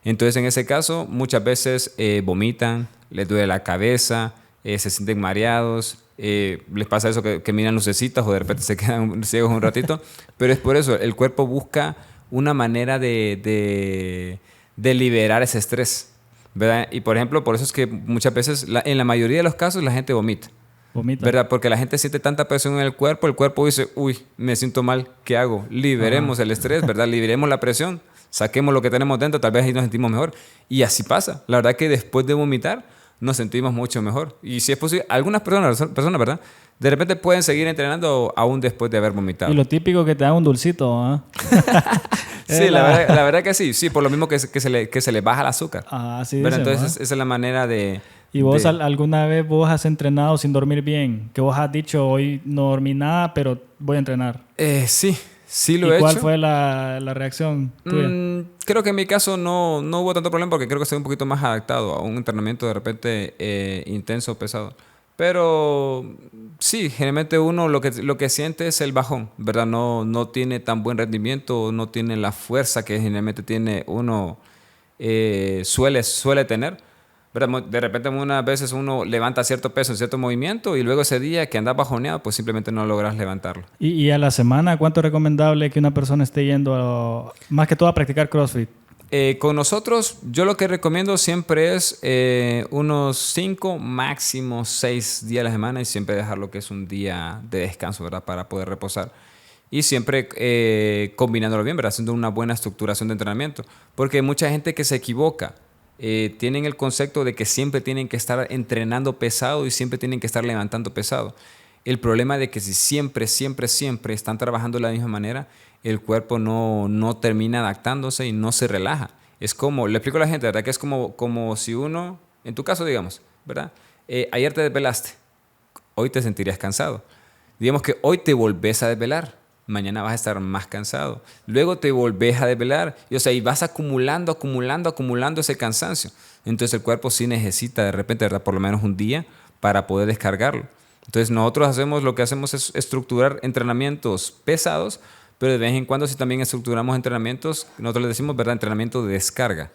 Entonces, en ese caso, muchas veces vomitan, les duele la cabeza, se sienten mareados, les pasa eso que miran lucecitas o de repente se quedan ciegos un ratito. Pero es por eso, el cuerpo busca una manera de liberar ese estrés, ¿verdad? Y, por ejemplo, por eso es que muchas veces, en la mayoría de los casos, la gente vomita. ¿Verdad? Porque la gente siente tanta presión en el cuerpo dice, uy, me siento mal, ¿qué hago? Liberemos el estrés, ¿verdad? Liberemos la presión, saquemos lo que tenemos dentro, tal vez ahí nos sentimos mejor. Y así pasa. La verdad que después de vomitar nos sentimos mucho mejor. Y si es posible, algunas personas, ¿verdad? De repente pueden seguir entrenando aún después de haber vomitado. Y lo típico que te da un dulcito, ¿eh? Sí, la verdad que sí. Sí, por lo mismo que se le baja el azúcar. Sí. Entonces, esa es la manera de... ¿Y vos alguna vez vos has entrenado sin dormir bien? Que vos has dicho, hoy no dormí nada, pero voy a entrenar. Sí lo he hecho. ¿Y cuál fue la reacción tuya? Creo que en mi caso no hubo tanto problema porque creo que estoy un poquito más adaptado a un entrenamiento de repente intenso, pesado. Pero sí, generalmente uno lo que siente es el bajón, ¿verdad? No tiene tan buen rendimiento, no tiene la fuerza que generalmente tiene uno suele tener. ¿Verdad? De repente unas veces uno levanta cierto peso en cierto movimiento y luego ese día que andas bajoneado, pues simplemente no logras levantarlo. ¿Y a la semana cuánto es recomendable que una persona esté yendo más que todo a practicar CrossFit? Con nosotros, yo lo que recomiendo siempre es unos 5, máximo 6 días a la semana y siempre dejar lo que es un día de descanso, ¿verdad? Para poder reposar. Y siempre combinándolo bien, ¿verdad? Haciendo una buena estructuración de entrenamiento. Porque hay mucha gente que se equivoca. Tienen el concepto de que siempre tienen que estar entrenando pesado y siempre tienen que estar levantando pesado. El problema de que si siempre están trabajando de la misma manera, el cuerpo no termina adaptándose y no se relaja. Es como, le explico a la gente, ¿verdad? Que es como si uno, en tu caso, digamos, ¿verdad? Ayer te desvelaste, hoy te sentirías cansado. Digamos que hoy te volvés a desvelar. Mañana vas a estar más cansado. Luego te volvés a desvelar. Y vas acumulando ese cansancio. Entonces el cuerpo sí necesita de repente, ¿verdad? Por lo menos un día para poder descargarlo. Entonces nosotros lo que hacemos es estructurar entrenamientos pesados, pero de vez en cuando sí también estructuramos entrenamientos, nosotros le decimos, ¿verdad? Entrenamiento de descarga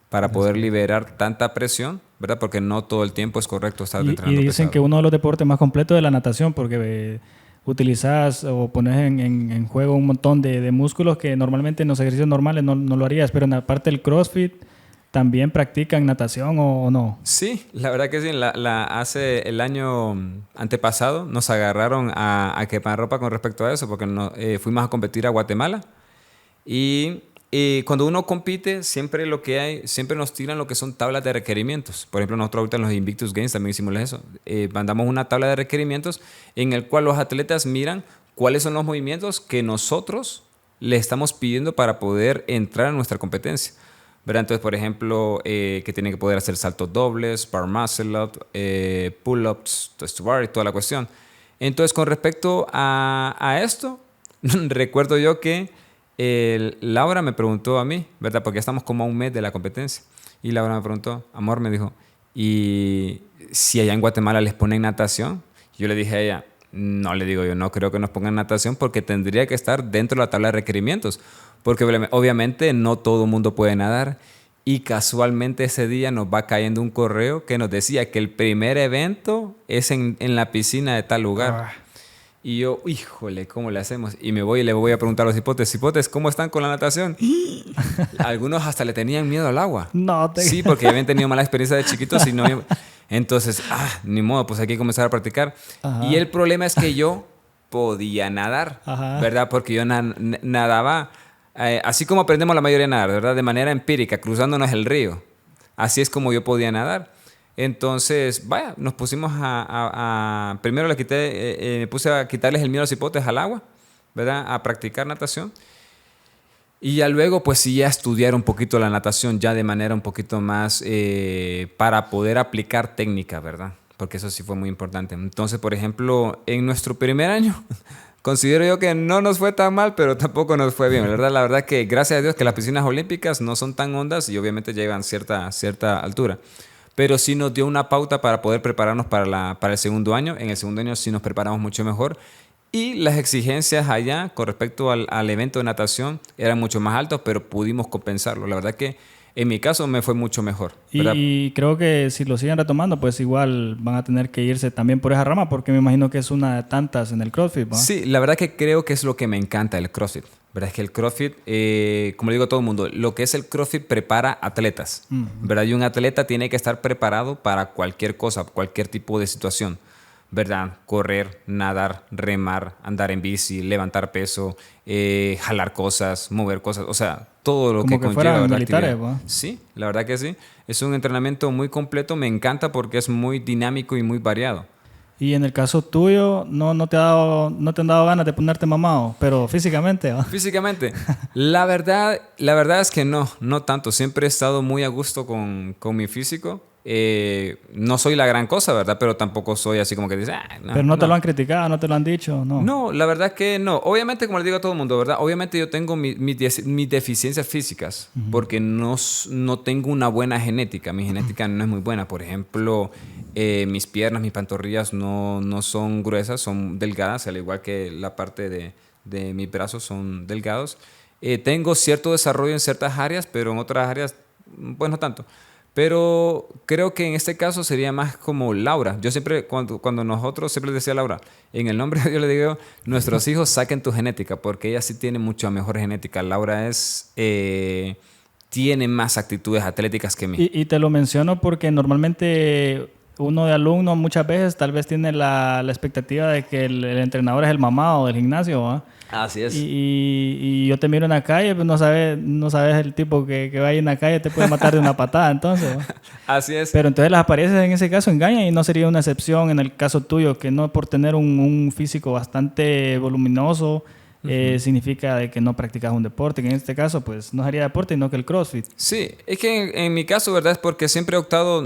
para poder liberar tanta presión, ¿verdad? Porque no todo el tiempo es correcto estar entrenando pesado. Y dicen que uno de los deportes más completos es la natación porque... utilizas o pones en juego un montón de músculos que normalmente en los ejercicios normales no lo harías, pero en la parte del CrossFit también practican natación o no. Sí, la verdad que sí. Hace el año antepasado nos agarraron a quemar ropa con respecto a eso porque fuimos a competir a Guatemala y cuando uno compite siempre nos tiran lo que son tablas de requerimientos. Por ejemplo, nosotros ahorita en los Invictus Games también hicimos eso. Mandamos una tabla de requerimientos en el cual los atletas miran cuáles son los movimientos que nosotros les estamos pidiendo para poder entrar a nuestra competencia, ¿verdad? Entonces, por ejemplo, que tienen que poder hacer saltos dobles, bar muscle up, pull-ups, twist to bar y toda la cuestión. Entonces, con respecto a esto, recuerdo yo que Laura me preguntó a mí, ¿verdad? Porque ya estamos como a un mes de la competencia. Y Laura me preguntó, amor, me dijo, ¿y si allá en Guatemala les ponen natación? Yo le dije a ella, no, le digo yo, no creo que nos pongan natación porque tendría que estar dentro de la tabla de requerimientos. Porque obviamente no todo el mundo puede nadar. Y casualmente ese día nos va cayendo un correo que nos decía que el primer evento es en la piscina de tal lugar. Y yo, híjole, ¿cómo le hacemos? Y me voy y le voy a preguntar a los hipotes, ¿cómo están con la natación? Algunos hasta le tenían miedo al agua. Sí, porque habían tenido mala experiencia de chiquitos y no... Entonces, ni modo, pues hay que comenzar a practicar. Ajá. Y el problema es que yo podía nadar, ajá, ¿verdad? Porque yo nadaba, así como aprendemos la mayoría a nadar, ¿verdad? De manera empírica, cruzándonos el río. Así es como yo podía nadar. Entonces, nos pusimos primero me puse a quitarles el miedo a los hipotes al agua, ¿verdad? A practicar natación. Y ya luego, pues sí, ya estudiar un poquito la natación ya de manera un poquito más para poder aplicar técnica, ¿verdad? Porque eso sí fue muy importante. Entonces, por ejemplo, en nuestro primer año, considero yo que no nos fue tan mal, pero tampoco nos fue bien, ¿verdad? La verdad que gracias a Dios que las piscinas olímpicas no son tan hondas y obviamente llegan a cierta altura. Pero sí nos dio una pauta para poder prepararnos para el segundo año. En el segundo año sí nos preparamos mucho mejor. Y las exigencias allá con respecto al evento de natación eran mucho más altos, pero pudimos compensarlo. La verdad que en mi caso me fue mucho mejor, ¿verdad? Y creo que si lo siguen retomando, pues igual van a tener que irse también por esa rama, porque me imagino que es una de tantas en el CrossFit, ¿no? Sí, la verdad que creo que es lo que me encanta el CrossFit. ¿Verdad? Es que el CrossFit, como le digo a todo el mundo, lo que es el CrossFit prepara atletas. ¿Verdad? Y un atleta tiene que estar preparado para cualquier cosa, cualquier tipo de situación. ¿Verdad? Correr, nadar, remar, andar en bici, levantar peso, jalar cosas, mover cosas, o sea, todo lo Como que que conlleva, fueran ¿verdad? militares, Actividad. ¿va? Sí, la verdad que sí. Es un entrenamiento muy completo, me encanta porque es muy dinámico y muy variado. Y en el caso tuyo, no te han dado ganas de ponerte mamado, pero físicamente, ¿va? Físicamente, la verdad es que no tanto. Siempre he estado muy a gusto con mi físico. No soy la gran cosa, ¿verdad? Pero tampoco soy así como que dice, Pero no te lo han criticado, no te lo han dicho, no. No, la verdad que no. Obviamente, como le digo a todo el mundo, ¿verdad? Obviamente yo tengo mis deficiencias físicas porque no tengo una buena genética. Mi genética no es muy buena. Por ejemplo, mis piernas, mis pantorrillas no son gruesas, son delgadas, al igual que la parte de mis brazos son delgados. Tengo cierto desarrollo en ciertas áreas, pero en otras áreas, pues no tanto. Pero creo que en este caso sería más como Laura. Yo siempre, cuando nosotros, siempre le decía a Laura, en el nombre de Dios le digo, nuestros hijos saquen tu genética, porque ella sí tiene mucha mejor genética. Laura tiene más actitudes atléticas que mí. Y te lo menciono porque normalmente uno de alumno muchas veces tal vez tiene la expectativa de que el entrenador es el mamado del gimnasio, ¿va? Así es. Y yo te miro en la calle, pues no sabes el tipo que va ahí en la calle te puede matar de una patada, entonces, ¿va? Así es. Pero entonces las apariencias en ese caso engañan y no sería una excepción en el caso tuyo, que no por tener un físico bastante voluminoso significa de que no practicas un deporte, que en este caso pues no sería deporte, sino que el CrossFit. Sí, es que en mi caso, ¿verdad? Es porque siempre he optado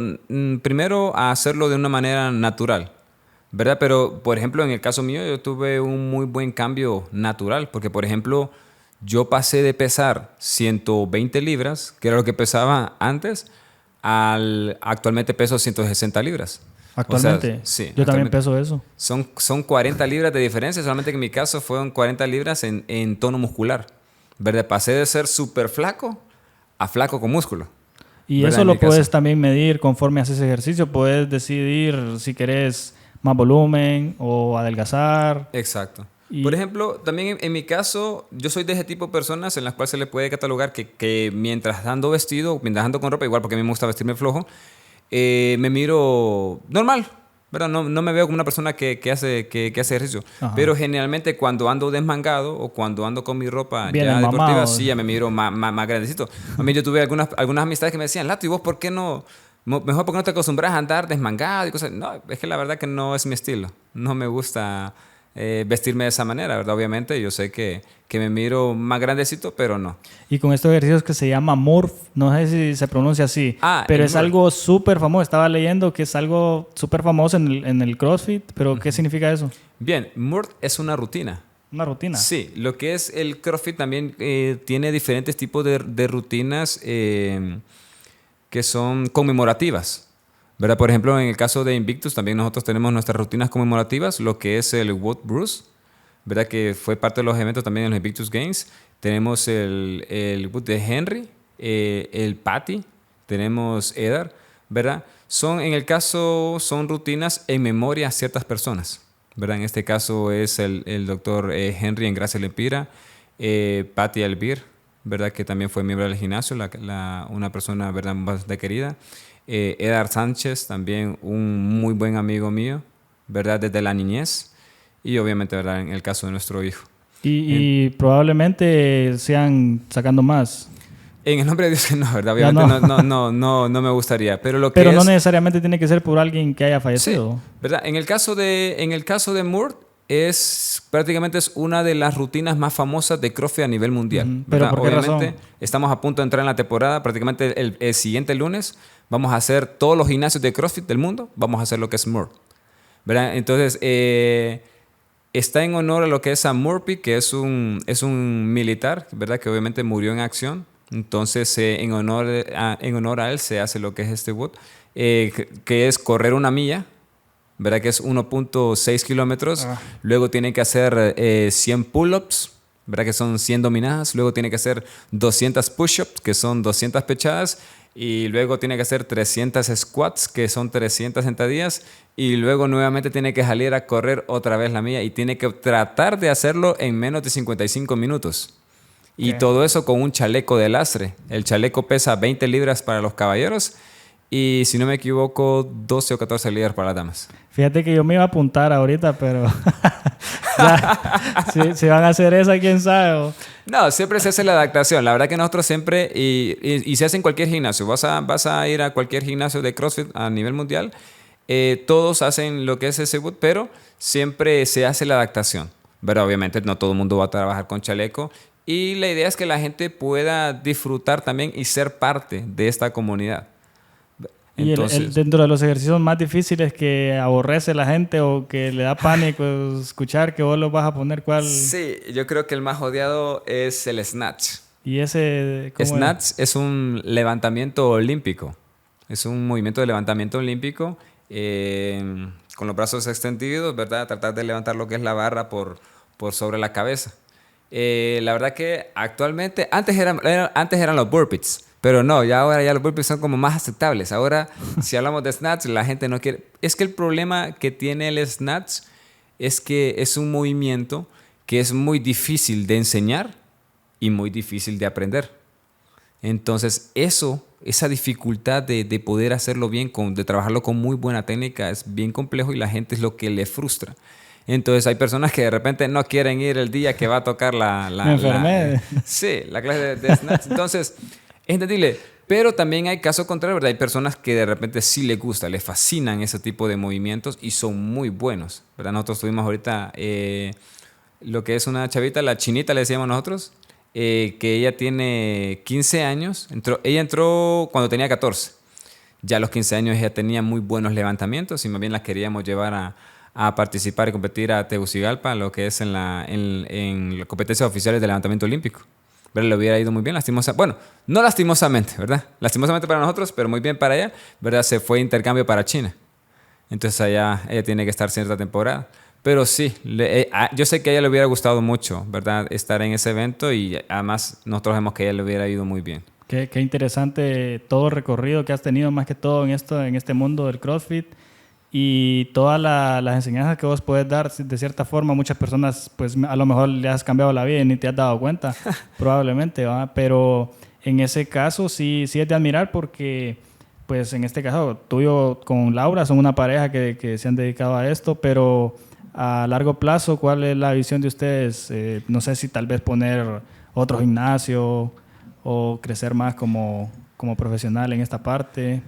primero a hacerlo de una manera natural, ¿verdad? Pero, por ejemplo, en el caso mío, yo tuve un muy buen cambio natural, porque, por ejemplo, yo pasé de pesar 120 libras, que era lo que pesaba antes, actualmente peso 160 libras. Actualmente, O sea, sí, yo también actualmente. peso eso. Son 40 libras de diferencia, solamente que en mi caso fueron 40 libras en tono muscular, ¿verdad? Pasé de ser súper flaco a flaco con músculo. Y ¿Verdad? eso En lo mi caso. puedes también medir conforme haces ejercicio. Puedes decidir si querés más volumen o adelgazar. Exacto. Y- Por ejemplo, también en mi caso, yo soy de ese tipo de personas en las cuales se le puede catalogar que mientras ando vestido, mientras ando con ropa, igual porque a mí me gusta vestirme flojo, me miro normal, ¿verdad? No me veo como una persona que hace ejercicio. Ajá. Pero generalmente cuando ando desmangado o cuando ando con mi ropa Bien ya deportiva, mamado. sí, ya me miro más grandecito. A mí yo tuve algunas amistades que me decían, Lato, ¿y vos por qué no? Mejor porque no te acostumbras a andar desmangado y cosas. No, es que la verdad que no es mi estilo. No me gusta vestirme de esa manera, ¿verdad? Obviamente yo sé que me miro más grandecito, pero no. Y con estos ejercicios que se llama Murph, no sé si se pronuncia así, pero el es Murph. algo súper famoso. Estaba leyendo que es algo súper famoso en el CrossFit, pero ¿qué significa eso? Bien, Murph es una rutina. Una rutina. Sí, lo que es el CrossFit también tiene diferentes tipos de rutinas que son conmemorativas, ¿verdad? Por ejemplo, en el caso de Invictus también nosotros tenemos nuestras rutinas conmemorativas, lo que es el Wood Bruce, ¿verdad? Que fue parte de los eventos también en los Invictus Games. Tenemos el Wood de Henry, el Patty, tenemos Edar, ¿verdad? En el caso son rutinas en memoria a ciertas personas, ¿verdad? En este caso es el doctor Henry en Gracia Lempira, Patty Elvir, ¿verdad? Que también fue miembro del gimnasio, una persona, ¿verdad? Bastante querida. Edar Sánchez, también un muy buen amigo mío, ¿verdad? Desde la niñez. Y obviamente, ¿verdad? En el caso de nuestro hijo. Y probablemente sean sacando más. En el nombre de Dios que no, ¿verdad? Obviamente no me gustaría. Pero lo que Pero no necesariamente tiene que ser por alguien que haya Sí, fallecido. ¿verdad? En el caso de Moore, prácticamente es una de las rutinas más famosas de CrossFit a nivel mundial. ¿Pero por qué Obviamente, razón? estamos a punto de entrar en la temporada. Prácticamente el siguiente lunes vamos a hacer todos los gimnasios de CrossFit del mundo. Vamos a hacer lo que es Murph, ¿verdad? Entonces, está en honor a lo que es a Murphy, que es un militar, ¿verdad? Que obviamente murió en acción. Entonces, en honor a él se hace lo que es este boot, que es correr una milla, ¿verdad? Que es 1.6 kilómetros. Luego tiene que hacer 100 pull-ups, ¿verdad? Que son 100 dominadas. Luego tiene que hacer 200 push-ups, que son 200 pechadas. Y luego tiene que hacer 300 squats, que son 300 sentadillas. Y luego nuevamente tiene que salir a correr otra vez la milla. Y tiene que tratar de hacerlo en menos de 55 minutos. Y todo eso con un chaleco de lastre. El chaleco pesa 20 libras para los caballeros. Y si no me equivoco, 12 o 14 libras para las damas. Fíjate que yo me iba a apuntar ahorita, pero si van a hacer esa, quién sabe. No, siempre se hace la adaptación. La verdad que nosotros siempre, y se hace en cualquier gimnasio. Vas a ir a cualquier gimnasio de CrossFit a nivel mundial. Todos hacen lo que es ese boot, pero siempre se hace la adaptación. Pero obviamente no todo el mundo va a trabajar con chaleco. Y la idea es que la gente pueda disfrutar también y ser parte de esta comunidad. Entonces, dentro de los ejercicios más difíciles que aborrece la gente o que le da pánico escuchar que vos los vas a poner, ¿cuál? Sí, yo creo que el más odiado es el snatch. ¿Y ese cómo Snatch es un levantamiento olímpico. Es un movimiento de levantamiento olímpico con los brazos extendidos, ¿verdad? Tratar de levantar lo que es la barra por sobre la cabeza. La verdad que actualmente, antes eran los burpees. Pero no, ahora los burpees son como más aceptables. Ahora, si hablamos de snatch, la gente no quiere. Es que el problema que tiene el snatch es que es un movimiento que es muy difícil de enseñar y muy difícil de aprender. Entonces, esa dificultad de poder hacerlo bien, de trabajarlo con muy buena técnica, es bien complejo y la gente es lo que le frustra. Entonces, hay personas que de repente no quieren ir el día que va a tocar la clase de snatch. Entonces, es entendible, pero también hay casos contrarios, ¿verdad? Hay personas que de repente sí les gusta, les fascinan ese tipo de movimientos y son muy buenos, ¿verdad? Nosotros tuvimos ahorita lo que es una chavita, la chinita le decíamos nosotros, que ella tiene 15 años, ella entró cuando tenía 14. Ya a los 15 años ella tenía muy buenos levantamientos y más bien la queríamos llevar a participar y competir a Tegucigalpa, lo que es en las competencias oficiales de levantamiento olímpico. Pero le hubiera ido muy bien, no lastimosamente, ¿verdad? Lastimosamente para nosotros, pero muy bien para ella, ¿verdad? Se fue intercambio para China. Entonces allá ella tiene que estar cierta temporada. Pero sí, yo sé que a ella le hubiera gustado mucho, ¿verdad? Estar en ese evento y además nosotros vemos que a ella le hubiera ido muy bien. Qué interesante todo el recorrido que has tenido, más que todo en este mundo del CrossFit. Y todas las enseñanzas que vos puedes dar, de cierta forma, muchas personas, pues a lo mejor le has cambiado la vida y ni te has dado cuenta, probablemente, ¿va? Pero en ese caso sí es de admirar porque, pues en este caso, tú y yo con Laura son una pareja que se han dedicado a esto, pero a largo plazo, ¿cuál es la visión de ustedes? No sé si tal vez poner otro gimnasio o crecer más como profesional en esta parte.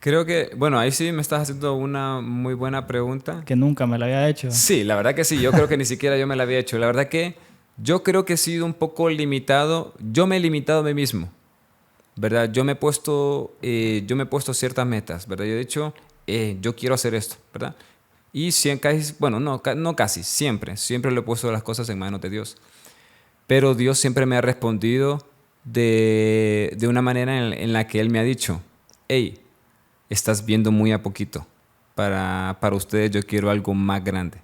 Creo que, ahí sí me estás haciendo una muy buena pregunta. Que nunca me la había hecho. Sí, la verdad que sí. Yo creo que ni siquiera yo me la había hecho. La verdad que yo creo que he sido un poco limitado. Yo me he limitado a mí mismo, ¿verdad? Yo me he puesto ciertas metas, ¿verdad? Yo he dicho, yo quiero hacer esto, ¿verdad? Y siempre, siempre le he puesto las cosas en manos de Dios. Pero Dios siempre me ha respondido de una manera en la que Él me ha dicho, hey, estás viendo muy a poquito. Para ustedes yo quiero algo más grande,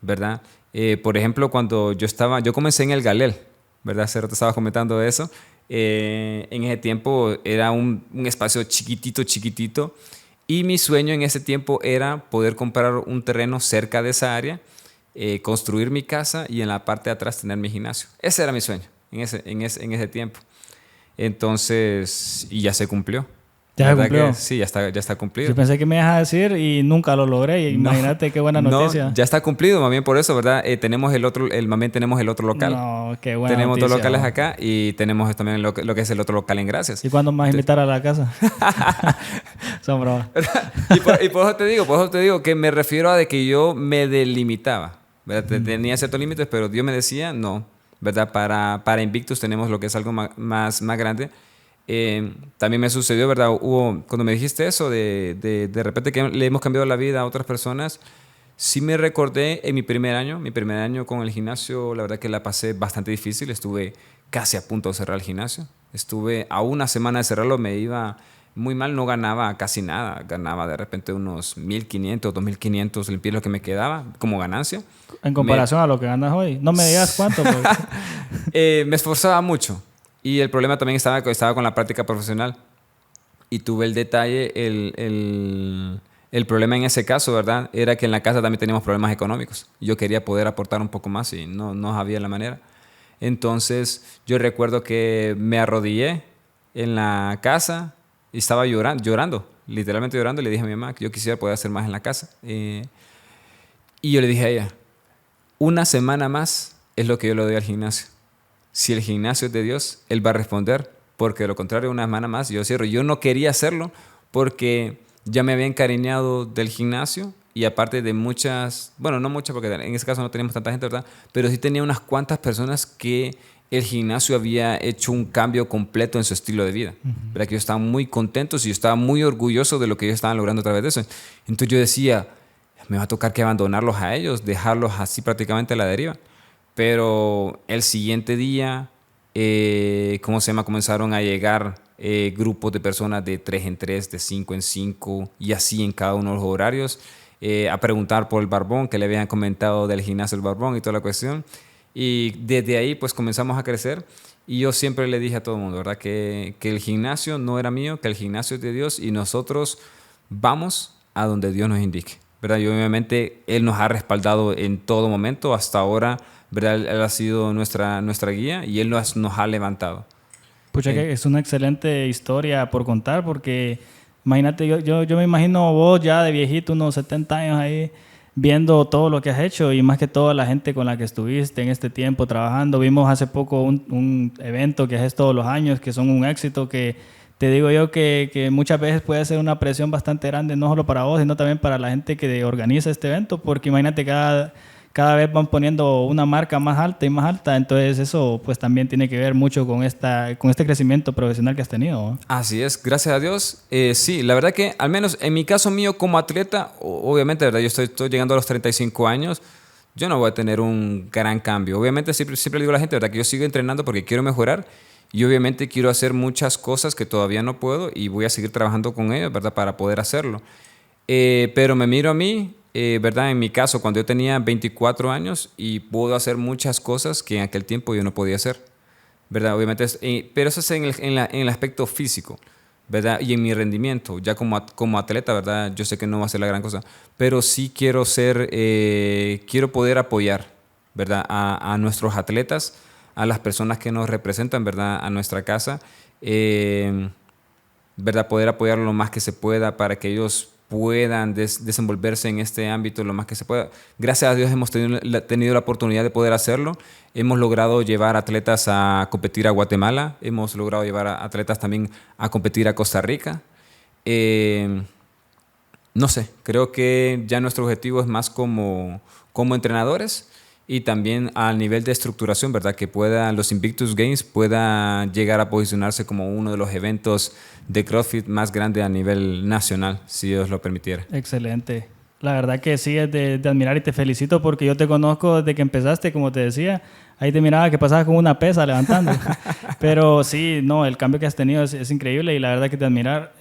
¿verdad? Por ejemplo, cuando yo comencé en el Galel, ¿verdad? Hace rato estaba comentando eso. En ese tiempo era un espacio chiquitito. Y mi sueño en ese tiempo era poder comprar un terreno cerca de esa área, construir mi casa y en la parte de atrás tener mi gimnasio. Ese era mi sueño en ese tiempo. Entonces, y ya se cumplió. ¿Ya se cumplió? Sí, ya está cumplido. Yo pensé que me ibas a decir y nunca lo logré. Imagínate qué buena noticia. No, ya está cumplido, más bien por eso, ¿verdad? Tenemos el otro local. No, qué buena tenemos noticia. Tenemos 2 locales acá y tenemos también lo que es el otro local en Gracias. ¿Y cuándo más invitar a la casa? Son bromas. Y por eso te digo que me refiero a de que yo me delimitaba. ¿verdad? Tenía ciertos límites, pero Dios me decía, no, ¿verdad? Para Invictus tenemos lo que es algo más grande. También me sucedió, ¿verdad? Cuando me dijiste eso, de repente que le hemos cambiado la vida a otras personas, sí me recordé en mi primer año con el gimnasio, la verdad que la pasé bastante difícil, estuve casi a punto de cerrar el gimnasio, estuve a una semana de cerrarlo, me iba muy mal, no ganaba casi nada, ganaba de repente unos 1.500, 2.500 limpios lo que me quedaba como ganancia. En comparación a lo que ganas hoy. No me digas cuánto. Me esforzaba mucho. Y el problema también estaba con la práctica profesional. Y tuve el detalle, el problema en ese caso, ¿verdad? Era que en la casa también teníamos problemas económicos. Yo quería poder aportar un poco más y no había la manera. Entonces, yo recuerdo que me arrodillé en la casa y estaba llorando, literalmente llorando. Y le dije a mi mamá que yo quisiera poder hacer más en la casa. Y yo le dije a ella, una semana más es lo que yo le doy al gimnasio. Si el gimnasio es de Dios, Él va a responder, porque de lo contrario, una semana más yo cierro. Yo no quería hacerlo porque ya me había encariñado del gimnasio y aparte de muchas, bueno, no muchas porque en ese caso no teníamos tanta gente, ¿verdad? Pero sí tenía unas cuantas personas que el gimnasio había hecho un cambio completo en su estilo de vida. ¿Verdad? Que yo estaba muy contento y yo estaba muy orgulloso de lo que ellos estaban logrando a través de eso. Entonces yo decía, me va a tocar que abandonarlos a ellos, dejarlos así prácticamente a la deriva. Pero el siguiente día, comenzaron a llegar grupos de personas de 3 en 3, de 5 en 5 y así en cada uno de los horarios, a preguntar por el Barbón, que le habían comentado del gimnasio El Barbón y toda la cuestión. Y desde ahí pues comenzamos a crecer y yo siempre le dije a todo el mundo, ¿verdad? Que el gimnasio no era mío, que el gimnasio es de Dios y nosotros vamos a donde Dios nos indique, ¿verdad? Y obviamente Él nos ha respaldado en todo momento hasta ahora, ¿verdad? Él ha sido nuestra guía y Él nos ha levantado. Pucha, que es una excelente historia por contar, porque imagínate, yo me imagino vos ya de viejito, unos 70 años ahí, viendo todo lo que has hecho y más que todo la gente con la que estuviste en este tiempo trabajando. Vimos hace poco un evento que haces todos los años, que son un éxito, que te digo yo que muchas veces puede ser una presión bastante grande, no solo para vos, sino también para la gente que organiza este evento, porque imagínate cada vez van poniendo una marca más alta y más alta, entonces eso pues también tiene que ver mucho con este crecimiento profesional que has tenido, ¿no? Así es, gracias a Dios. Sí, la verdad que al menos en mi caso mío como atleta, obviamente, ¿verdad? Yo estoy llegando a los 35 años, yo no voy a tener un gran cambio. Obviamente siempre le digo a la gente, ¿verdad? Que yo sigo entrenando porque quiero mejorar y obviamente quiero hacer muchas cosas que todavía no puedo y voy a seguir trabajando con ellos, ¿verdad? Para poder hacerlo. Pero me miro a mí, ¿verdad? En mi caso, cuando yo tenía 24 años y puedo hacer muchas cosas que en aquel tiempo yo no podía hacer, ¿verdad? Obviamente, pero eso es en el aspecto físico, ¿verdad? Y en mi rendimiento, ya como atleta, ¿verdad? Yo sé que no va a ser la gran cosa, pero sí quiero quiero poder apoyar, ¿verdad? A nuestros atletas, a las personas que nos representan, ¿verdad? A nuestra casa, ¿verdad? Poder apoyarlo lo más que se pueda para que ellos puedan desenvolverse en este ámbito lo más que se pueda. Gracias a Dios hemos tenido la oportunidad de poder hacerlo. Hemos logrado llevar atletas a competir a Guatemala. Hemos logrado llevar a atletas también a competir a Costa Rica. No sé, creo que ya nuestro objetivo es más como entrenadores y también al nivel de estructuración, ¿verdad? Que los Invictus Games pueda llegar a posicionarse como uno de los eventos de CrossFit más grande a nivel nacional, si Dios lo permitiera. Excelente. La verdad que sí es de admirar y te felicito porque yo te conozco desde que empezaste, como te decía. Ahí te miraba que pasabas con una pesa levantando. Pero sí, no, el cambio que has tenido es increíble y la verdad que te admirar.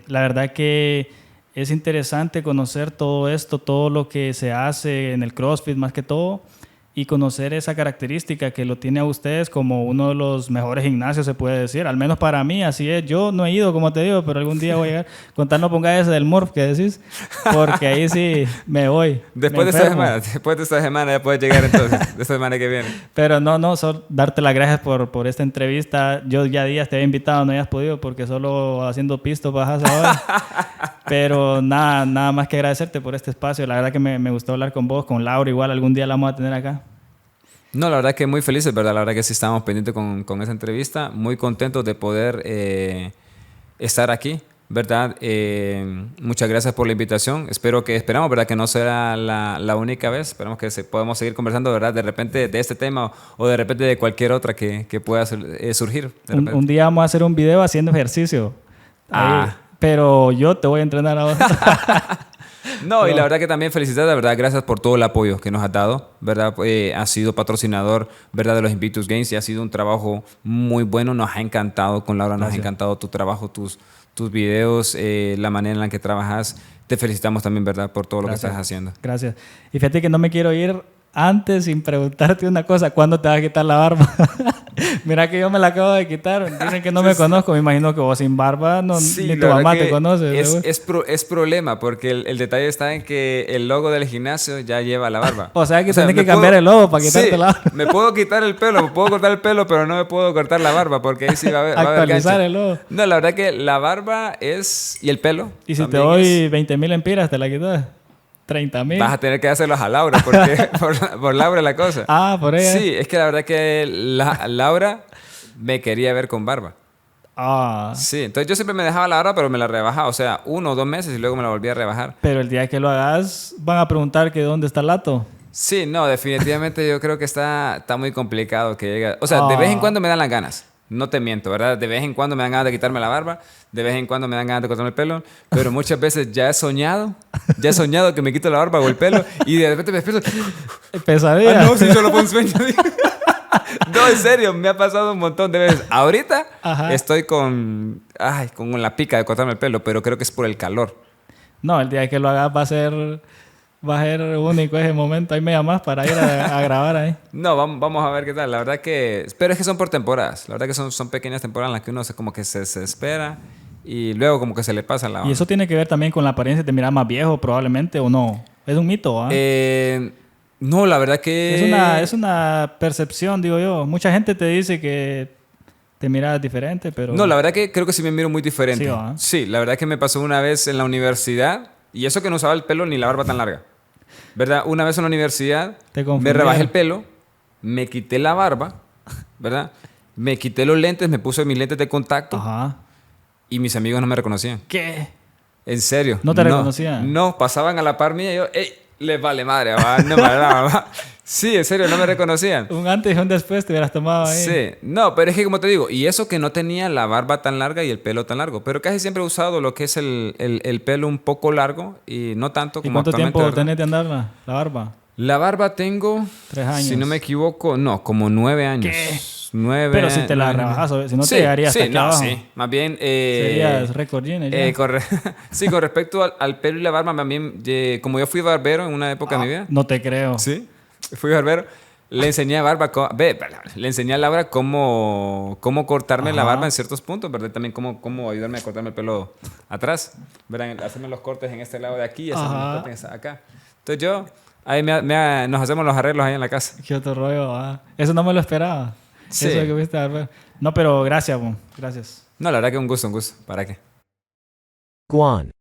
La verdad que es interesante conocer todo esto, todo lo que se hace en el CrossFit más que todo, y conocer esa característica que lo tiene a ustedes como uno de los mejores gimnasios, se puede decir. Al menos para mí, así es. Yo no he ido, como te digo, pero algún día voy a llegar. Contar, no pongas ese del Morph que decís, porque ahí sí me voy. Después de esta semana ya puedes llegar entonces, de esta semana que viene. Pero no, solo darte las gracias por esta entrevista. Yo ya días te había invitado, no hayas podido porque solo haciendo pisto bajas ahora. Pero nada más que agradecerte por este espacio. La verdad que me gustó hablar con vos, con Laura igual. Algún día la vamos a tener acá. No, la verdad que muy felices, ¿verdad? La verdad que sí estamos pendientes con esa entrevista. Muy contentos de poder estar aquí, ¿verdad? Muchas gracias por la invitación. Esperamos, ¿verdad? Que no sea la única vez. Esperamos que podamos seguir conversando, ¿verdad? De repente de este tema o de repente de cualquier otra que pueda surgir. Un día vamos a hacer un video haciendo ejercicio. Ahí. Pero yo te voy a entrenar ahora. No, y la verdad que también felicidades, verdad, gracias por todo el apoyo que nos has dado, verdad, has sido patrocinador, verdad, de los Invictus Games y ha sido un trabajo muy bueno, nos ha encantado con Laura, nos ha encantado tu trabajo, tus videos, la manera en la que trabajas, te felicitamos también, verdad, por todo lo que estás haciendo. Gracias. Y fíjate que no me quiero ir antes sin preguntarte una cosa, ¿cuándo te vas a quitar la barba? Mira que yo me la acabo de quitar, dicen que no me conozco, me imagino que vos sin barba ni tu mamá te conoce. Es problema, porque el detalle está en que el logo del gimnasio ya lleva la barba. O sea que tenés que cambiar el logo para quitarte la barba. Me puedo quitar el pelo, me puedo cortar el pelo, pero no me puedo cortar la barba, porque ahí sí va a haber actualizar el logo. No, la verdad que la barba y el pelo. Y si te doy 20,000 empiras, ¿te la quitas? 30,000. Vas a tener que hacerlos a Laura, porque por Laura la cosa. Por ella. Sí, es que la verdad que Laura me quería ver con barba. Sí, entonces yo siempre me dejaba la barba, pero me la rebajaba. O sea, 1 o 2 meses y luego me la volví a rebajar. Pero el día que lo hagas, van a preguntar que dónde está el lato. Sí, no, definitivamente yo creo que está muy complicado que llegue. O sea, de vez en cuando me dan las ganas. No te miento, ¿verdad? De vez en cuando me dan ganas de quitarme la barba, de vez en cuando me dan ganas de cortarme el pelo, pero muchas veces ya he soñado que me quito la barba o el pelo y de repente me despierto. Pesadilla. No, si solo fue un sueño. No, en serio, me ha pasado un montón de veces. Ahorita estoy con la pica de cortarme el pelo, pero creo que es por el calor. No, el día que lo hagas va a ser único ese momento. Ahí me llamas para ir a grabar ahí. No, vamos a ver qué tal. La verdad que... Pero es que son por temporadas. La verdad que son pequeñas temporadas en las que uno como que se espera y luego como que se le pasa la onda. ¿Y eso tiene que ver también con la apariencia? ¿Te miras más viejo probablemente o no? Es un mito, ¿ah? No, la verdad que... Es una percepción, digo yo. Mucha gente te dice que te miras diferente, pero... No, la verdad que creo que sí me miro muy diferente. Sí, ¿ah? Sí, la verdad que me pasó una vez en la universidad y eso que no usaba el pelo ni la barba tan larga. ¿Verdad? Una vez en la universidad me rebajé el pelo, me quité la barba, ¿verdad? Me quité los lentes, me puse mis lentes de contacto y mis amigos no me reconocían. ¿Qué? ¿En serio? ¿No te reconocían? No, pasaban a la par mía y yo, ¡ey! Les vale madre, va, no me va. Sí, en serio, no me reconocían. Un antes y un después te hubieras tomado ahí. Sí, no, pero es que como te digo, y eso que no tenía la barba tan larga y el pelo tan largo, pero casi siempre he usado lo que es el pelo un poco largo y no tanto como actualmente. ¿Y cuánto tiempo tenés de andar la barba? La barba tengo, 3 años. Si no me equivoco, no, como 9 años. ¿Qué? 9 Pero si te la rebajas, si no te llegaría hasta aquí abajo. Sí, más bien... Serías récord Guinness. Sí, con respecto al pelo y la barba, también, como yo fui barbero en una época de mi vida. No te creo. Sí, fui barbero. Le enseñé a Barba, le enseñé a Laura cómo cortarme la barba en ciertos puntos, ¿verdad? También cómo ayudarme a cortarme el pelo atrás, ¿verdad? Hacerme los cortes en este lado de aquí y hacerme los cortes acá. Entonces ahí nos hacemos los arreglos ahí en la casa. Qué otro rollo, Eso no me lo esperaba. Sí. Eso que viste, no, pero gracias, gracias. No, la verdad que un gusto. ¿Para qué? Guan.